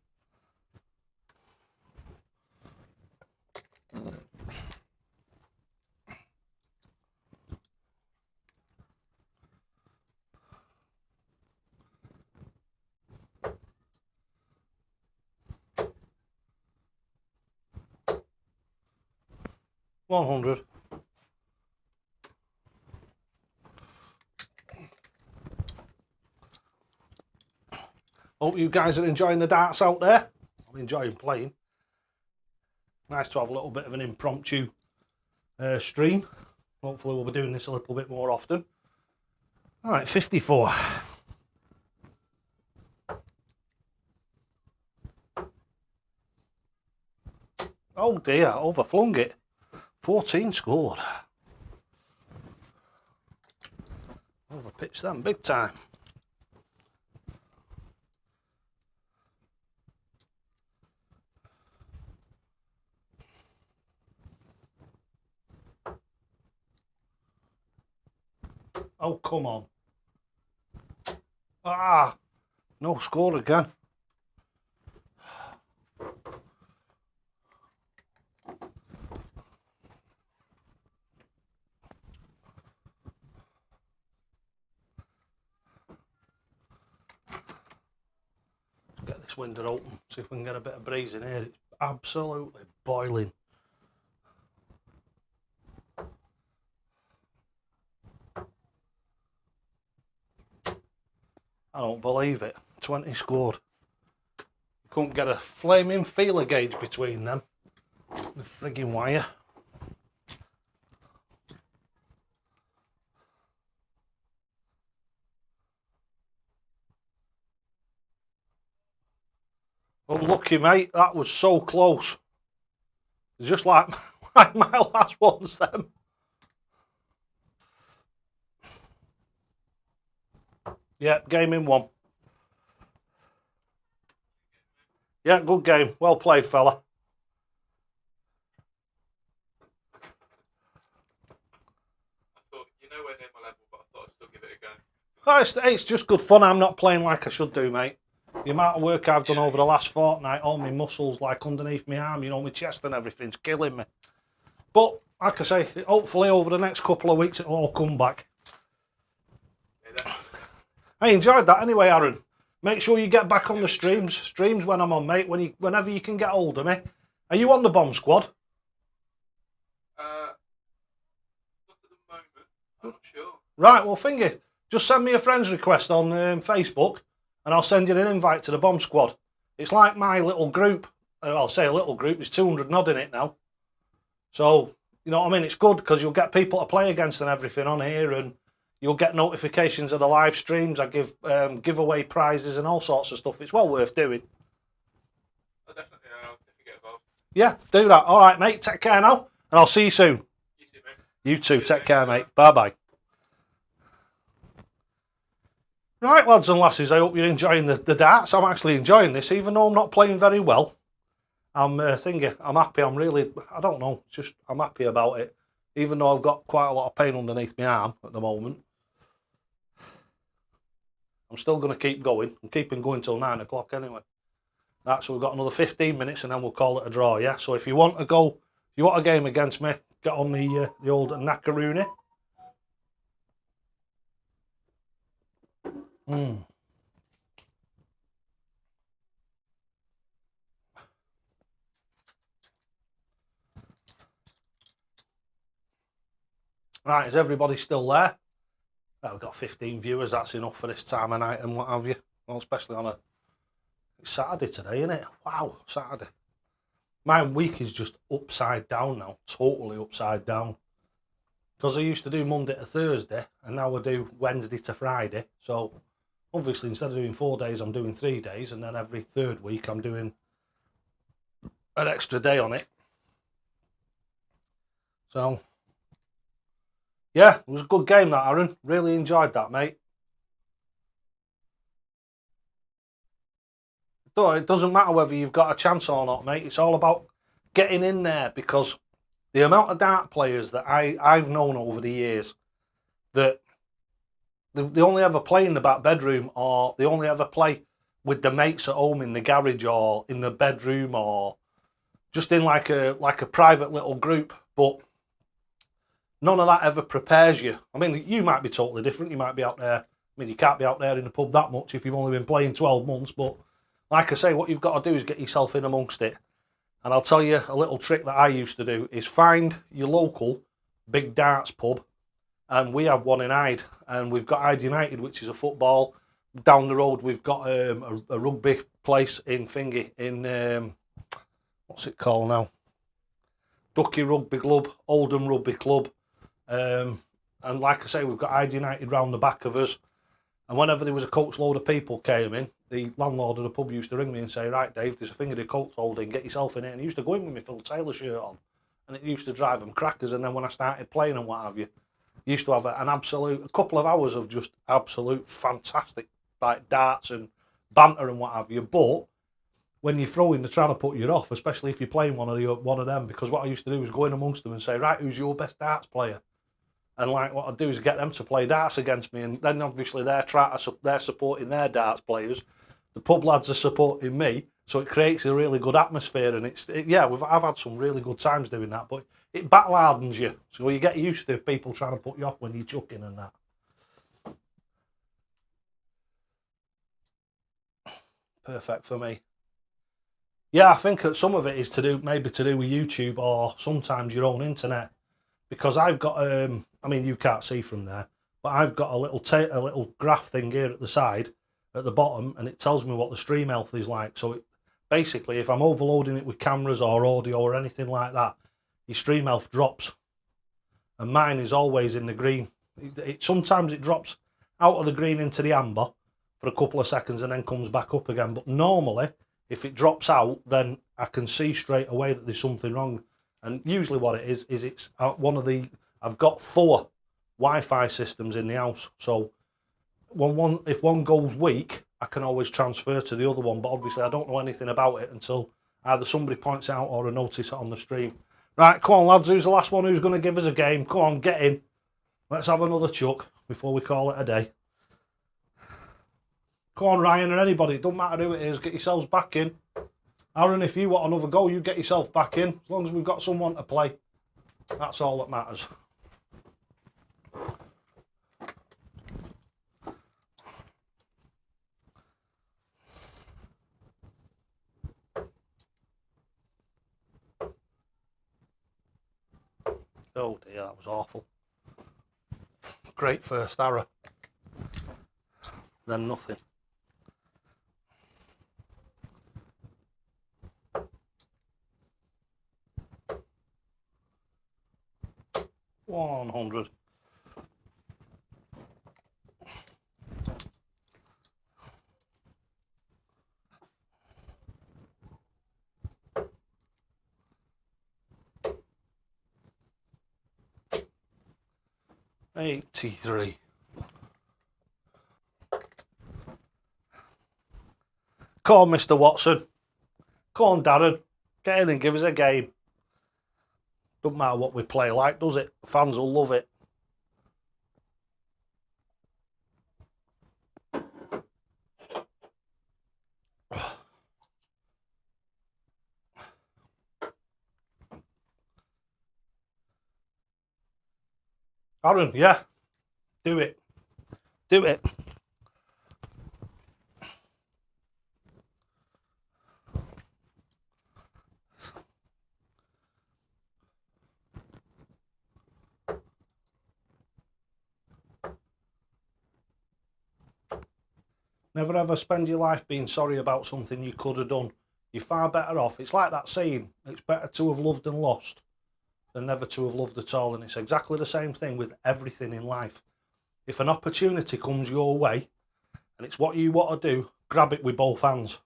$100. Hope you guys are enjoying the darts out there. I'm enjoying playing. Nice to have a little bit of an impromptu stream. Hopefully we'll be doing this a little bit more often. All right, 54. Oh dear, overflung it. 14 scored. Overpitched them big time. Oh, come on. Ah, no score again. Get this window open, see if we can get a bit of breeze in here. It's absolutely boiling. I don't believe it. 20 scored. You couldn't get a flaming feeler gauge between them. The frigging wire. Unlucky, mate. That was so close. Just like my last ones, them. Yeah, game in 1. Yeah, good game. Well played, fella. I thought, you know, we're near my level, but I thought I'd still give it a go. Oh, it's just good fun. I'm not playing like I should do, mate. The amount of work I've done over the last fortnight, all my muscles like underneath my arm, you know, my chest and everything's killing me. But, like I say, hopefully over the next couple of weeks it'll all come back. I enjoyed that anyway, Aaron. Make sure you get back on the streams. Streams when I'm on, mate. Whenever you can get hold of me. Are you on the bomb squad? Not at the moment. I'm not sure. Right, well, thingy. Just send me a friend's request on Facebook and I'll send you an invite to the bomb squad. It's like my little group. I'll say a little group. There's 200 odd in it now. So, you know what I mean? It's good because you'll get people to play against and everything on here, and You'll get notifications of the live streams. I give giveaway prizes and all sorts of stuff. It's well worth doing. Oh, definitely. I'll definitely get involved. Yeah, do that. All right, mate. Take care now, and I'll see you soon. You too, mate. You too. Cheers, Take mate. care, mate. Bye-bye. Right, lads and lasses, I hope you're enjoying the darts. I'm actually enjoying this, even though I'm not playing very well. I'm thinking, I'm happy. I'm really, I don't know, it's just, I'm happy about it. Even though I've got quite a lot of pain underneath my arm at the moment. I'm still going to keep going. I'm keeping going till 9 o'clock anyway. So we've got another 15 minutes and then we'll call it a draw, yeah? So if you want to go, if you want a game against me, get on the old Nakaruni. Right, is everybody still there? Well, we've got 15 viewers, that's enough for this time of night and what have you. Well, especially on it's Saturday today, isn't it? Wow, Saturday. My week is just upside down now, totally upside down. Because I used to do Monday to Thursday, and now I do Wednesday to Friday. So, obviously, instead of doing 4 days, I'm doing 3 days, and then every third week I'm doing an extra day on it. So, yeah, it was a good game that, Aaron. Really enjoyed that, mate. It doesn't matter whether you've got a chance or not, mate. It's all about getting in there, because the amount of dart players that I've known over the years that they only ever play in the back bedroom, or they only ever play with the mates at home in the garage or in the bedroom or just in like a private little group, but none of that ever prepares you. I mean, you might be totally different. You might be out there. I mean, you can't be out there in the pub that much if you've only been playing 12 months, but like I say, what you've got to do is get yourself in amongst it. And I'll tell you a little trick that I used to do is find your local big darts pub, and we have one in Hyde, and we've got Hyde United, which is a football. Down the road, we've got a rugby place in Thingy, in, what's it called now? Ducky Rugby Club, Oldham Rugby Club. And like I say, we've got Hyde United round the back of us. And whenever there was a coach load of people came in, the landlord of the pub used to ring me and say, right, Dave, there's a thing of the coach holding, get yourself in it. And he used to go in with my Phil Taylor shirt on. And it used to drive them crackers. And then when I started playing and what have you, used to have a couple of hours of just absolute fantastic like darts and banter and what have you. But when you're throwing, they're trying to put you off, especially if you're playing one of them. Because what I used to do was go in amongst them and say, right, who's your best darts player? And like what I'd do is get them to play darts against me, and then obviously they're supporting their darts players. The pub lads are supporting me, so it creates a really good atmosphere. And I've had some really good times doing that, but it battle hardens you, so you get used to people trying to put you off when you're chucking and that. Perfect for me. Yeah, I think that some of it is maybe to do with YouTube or sometimes your own internet. Because I've got, I mean, you can't see from there, but I've got a little graph thing here at the side, at the bottom, and it tells me what the stream health is like. So basically, if I'm overloading it with cameras or audio or anything like that, your stream health drops. And mine is always in the green. Sometimes it drops out of the green into the amber for a couple of seconds and then comes back up again. But normally, if it drops out, then I can see straight away that there's something wrong. And usually what it is it's I've got 4 Wi-Fi systems in the house. So if one goes weak, I can always transfer to the other one. But obviously I don't know anything about it until either somebody points it out or I notice it on the stream. Right, come on lads, who's the last one who's going to give us a game? Come on, get in. Let's have another chuck before we call it a day. Come on, Ryan, or anybody, it doesn't matter who it is, get yourselves back in. Aaron, if you want another go, you get yourself back in. As long as we've got someone to play, that's all that matters. Oh dear, that was awful. Great first arrow. Then nothing. $100. 83. Come on, Mr. Watson. Come on, Darren. Get in and give us a game. Don't matter what we play like, does it? Fans will love it. Aaron, yeah. Do it. Do it. Never ever spend your life being sorry about something you could have done. You're far better off. It's like that saying, it's better to have loved and lost than never to have loved at all. And it's exactly the same thing with everything in life. If an opportunity comes your way and it's what you want to do, grab it with both hands.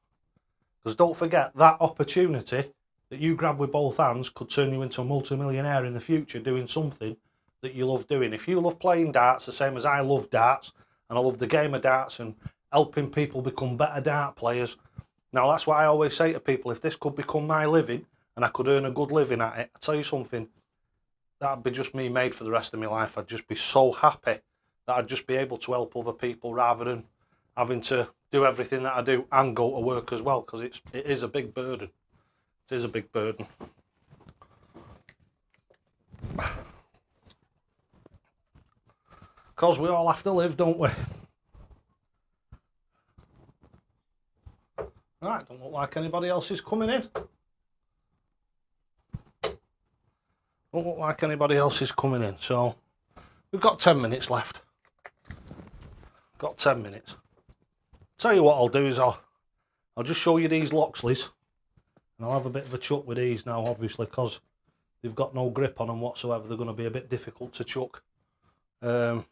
Because don't forget, that opportunity that you grab with both hands could turn you into a multimillionaire in the future doing something that you love doing. If you love playing darts, the same as I love darts, and I love the game of darts and helping people become better dart players. Now, that's what I always say to people, if this could become my living and I could earn a good living at it, I tell you something, that'd be just me made for the rest of my life. I'd just be so happy that I'd just be able to help other people rather than having to do everything that I do and go to work as well, because it is a big burden. It is a big burden. Because we all have to live, don't we? Right, don't look like anybody else is coming in. Don't look like anybody else is coming in, so we've got 10 minutes left. Got 10 minutes. Tell you what I'll do is I'll just show you these Loxleys, and I'll have a bit of a chuck with these now, obviously, because they've got no grip on them whatsoever. They're going to be a bit difficult to chuck in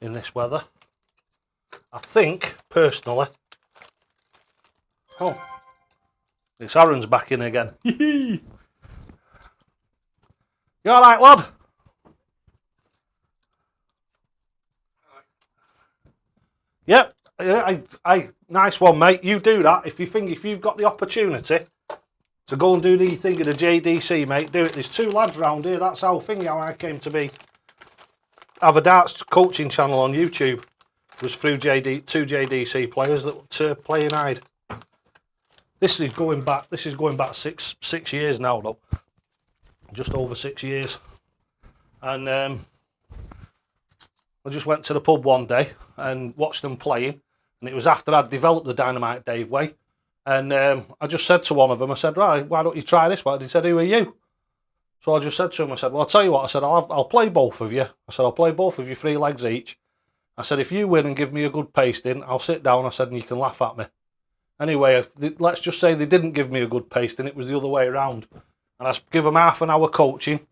this weather. I think, personally... Oh, it's Aaron's back in again. You alright, lad? Yep, I nice one, mate. You do that. If you've got the opportunity to go and do the thing at the JDC, mate, do it. There's two lads round here. That's how I came to have a darts coaching channel on YouTube. It was through two JDC players that play in Hyde. This is going back 6 years now, though. Just over 6 years. And I just went to the pub one day and watched them playing. And it was after I'd developed the Dynamite Dave way. And I just said to one of them, I said, right, why don't you try this one? He said, who are you? So I just said to him, I said, well, I'll tell you what. I said, I'll play both of you. I said, I'll play both of you 3 legs each. I said, if you win and give me a good pasting, I'll sit down, I said, and you can laugh at me. Anyway, let's just say they didn't give me a good pasting, it was the other way around. And I give them half an hour coaching,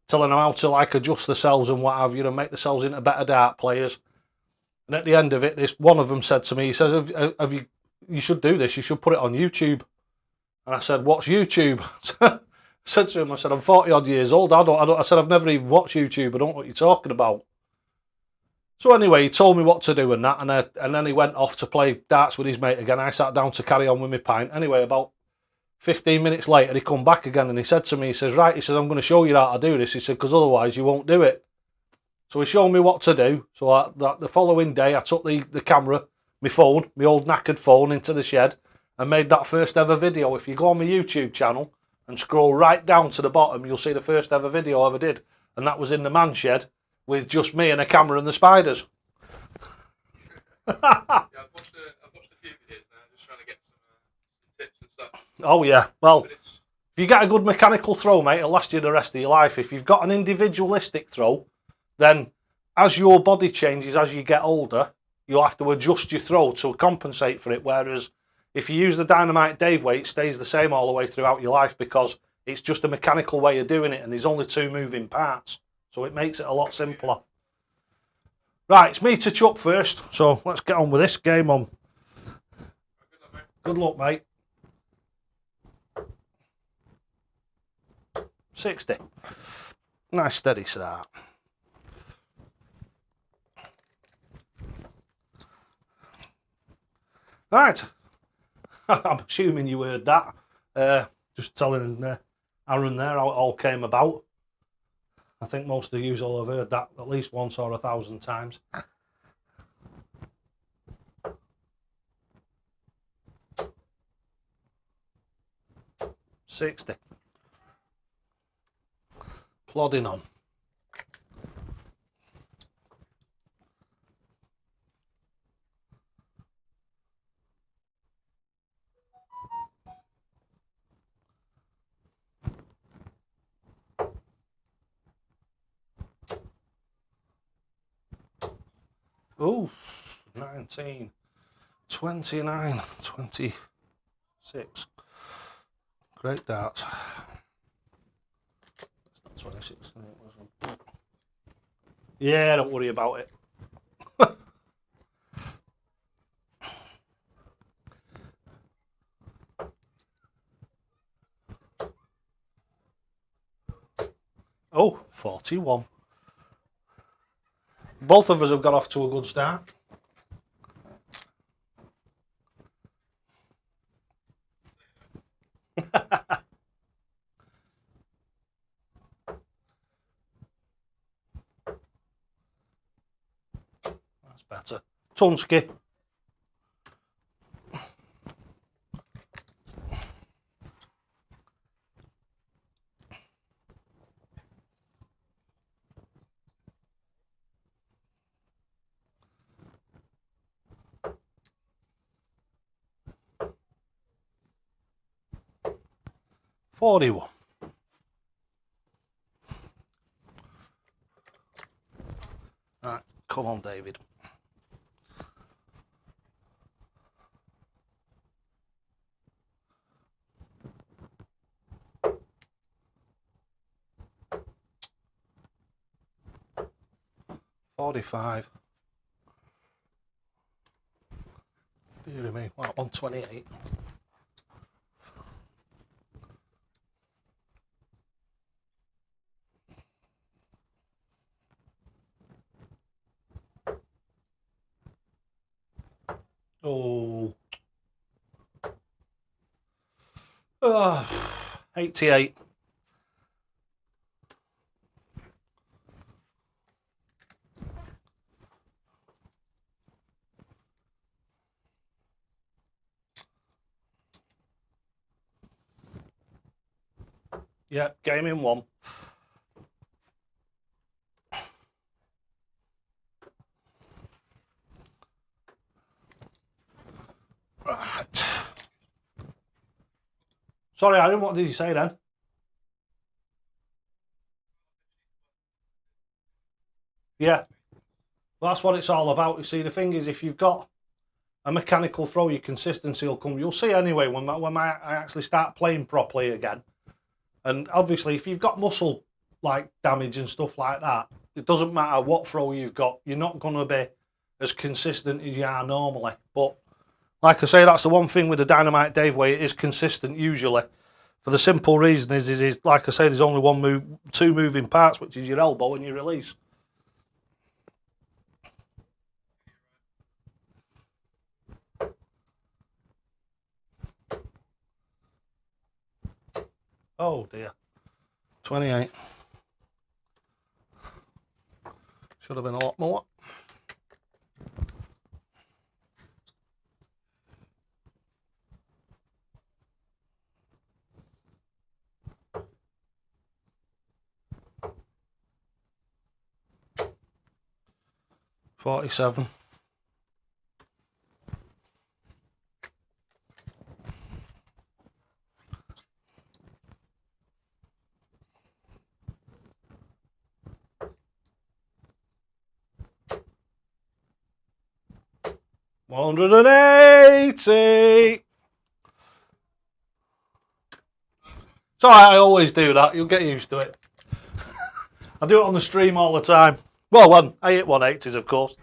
telling them how to adjust themselves and what have you, and make themselves into better dart players. And at the end of it, one of them said to me, he says, you should do this, you should put it on YouTube. And I said, what's YouTube? I said to him, I said, I'm 40 odd years old, I said, I've never even watched YouTube, I don't know what you're talking about. So anyway, he told me what to do and that, and then he went off to play darts with his mate again. I sat down to carry on with my pint. Anyway, about 15 minutes later, he come back again and he said to me, he says, right, he says, I'm going to show you how to do this. He said, because otherwise you won't do it. So he showed me what to do. So the following day, I took the camera, my phone, my old knackered phone, into the shed and made that first ever video. If you go on my YouTube channel and scroll right down to the bottom, you'll see the first ever video I ever did. And that was in the man shed, with just me and a camera and the spiders. Yeah, I've watched a few videos now, just trying to get some tips and stuff. Oh yeah, well, if you get a good mechanical throw, mate, it'll last you the rest of your life. If you've got an individualistic throw, then as your body changes as you get older, you'll have to adjust your throw to compensate for it. Whereas if you use the Dynamite Dave way, it stays the same all the way throughout your life because it's just a mechanical way of doing it and there's only 2 moving parts. So it makes it a lot simpler. Right, it's me to chuck first. So let's get on with this. Game on. Good luck, mate. 60. Nice steady start. Right. I'm assuming you heard that. Just telling Aaron there how it all came about. I think most of you will have heard that at least once or 1,000 times. $60. Plodding on. Oh, 19, 29, 26. Great darts. It's not 26. Yeah, don't worry about it. Oh, 41. Both of us have got off to a good start. That's better. Tunsky. $41. Right, come on, David. $45. Dear me, what, 128? Oh. 88. Yeah, game in one. Right. Sorry, Aaron, what did you say then? Yeah, well, that's what it's all about. You see, the thing is, if you've got a mechanical throw, your consistency will come. You'll see anyway when I actually start playing properly again. And obviously, if you've got muscle like damage and stuff like that, it doesn't matter what throw you've got. You're not going to be as consistent as you are normally. But like I say, that's the one thing with the Dynamite Dave way. It is consistent usually. For the simple reason is like I say, there's only two moving parts, which is your elbow and your release. Oh dear. 28. Should have been a lot more. $47. $180. It's alright, I always do that. You'll get used to it. I do it on the stream all the time. Well, I hit 180s, of course.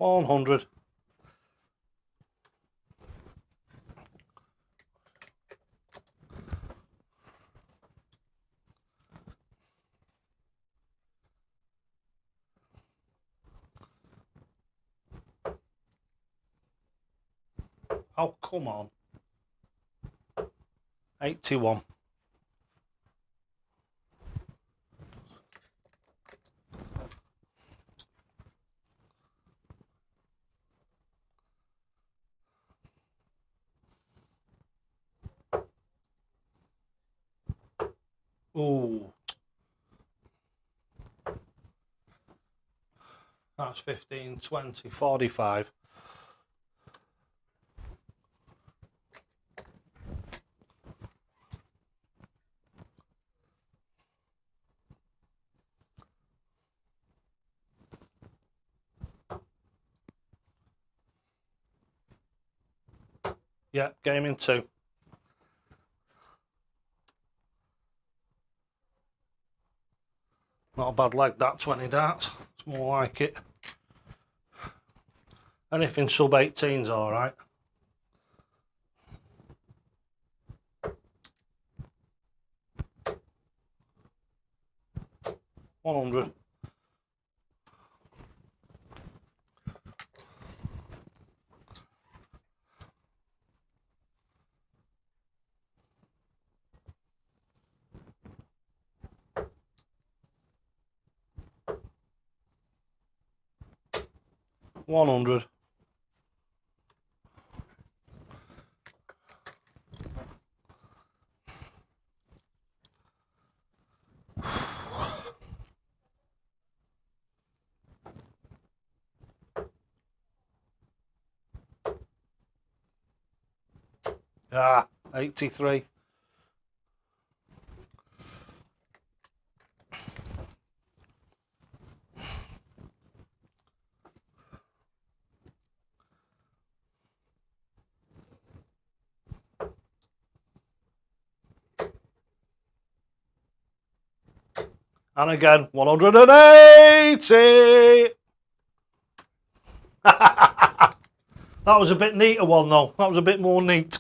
$100. Oh, come on. 81. Ooh. That's 15, 20, 45. Yeah, game in 2. Not a bad leg, that 20 darts. It's more like it. Anything sub 18's alright. 100. $100. Ah, 83. And again, 180. That was a bit neater one though. That was a bit more neat.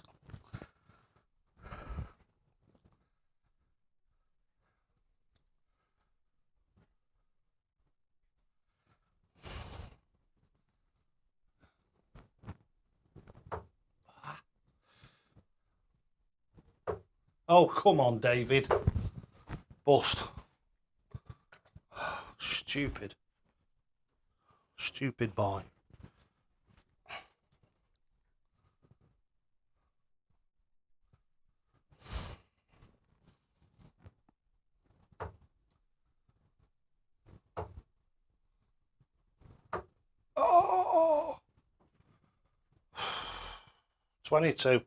Oh, come on, David. Bust. Stupid. Stupid boy. Oh! 22.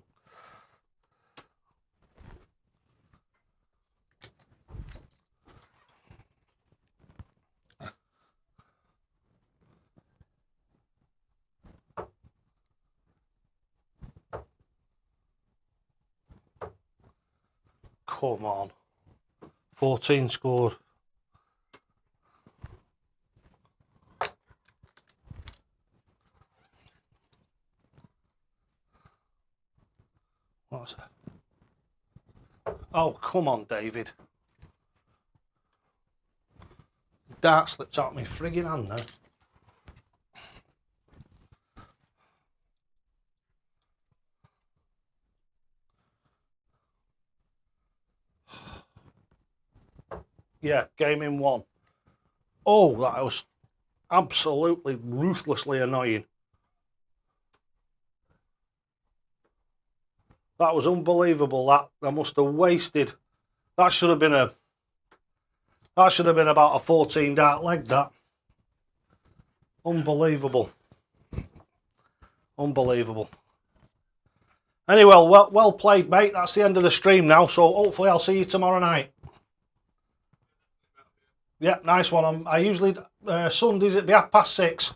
Come on. 14 scored. What's that? Oh, come on, David. Dart slipped out my friggin' hand there. Yeah, game in 1. Oh, that was absolutely ruthlessly annoying. That was unbelievable. That must have wasted. That should have been about a 14 dart leg, that. Unbelievable. Unbelievable. Anyway, well played, mate. That's the end of the stream now, so hopefully I'll see you tomorrow night. Yeah, nice one. I usually Sundays it'd be 6:30.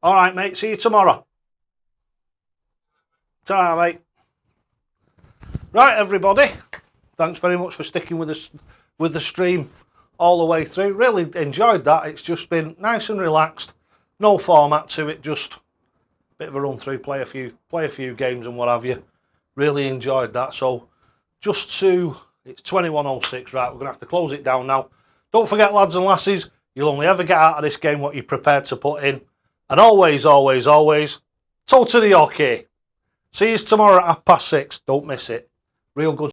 All right, mate. See you tomorrow. Ta-ra, mate. Right, everybody. Thanks very much for sticking with us with the stream all the way through. Really enjoyed that. It's just been nice and relaxed. No format to it. Just a bit of a run through. Play a few games and what have you. Really enjoyed that. So just to. It's 21:06, right, we're going to have to close it down now. Don't forget, lads and lasses, you'll only ever get out of this game what you're prepared to put in. And always, always, always, Totally okay. See you tomorrow at 6:30. Don't miss it. Real good.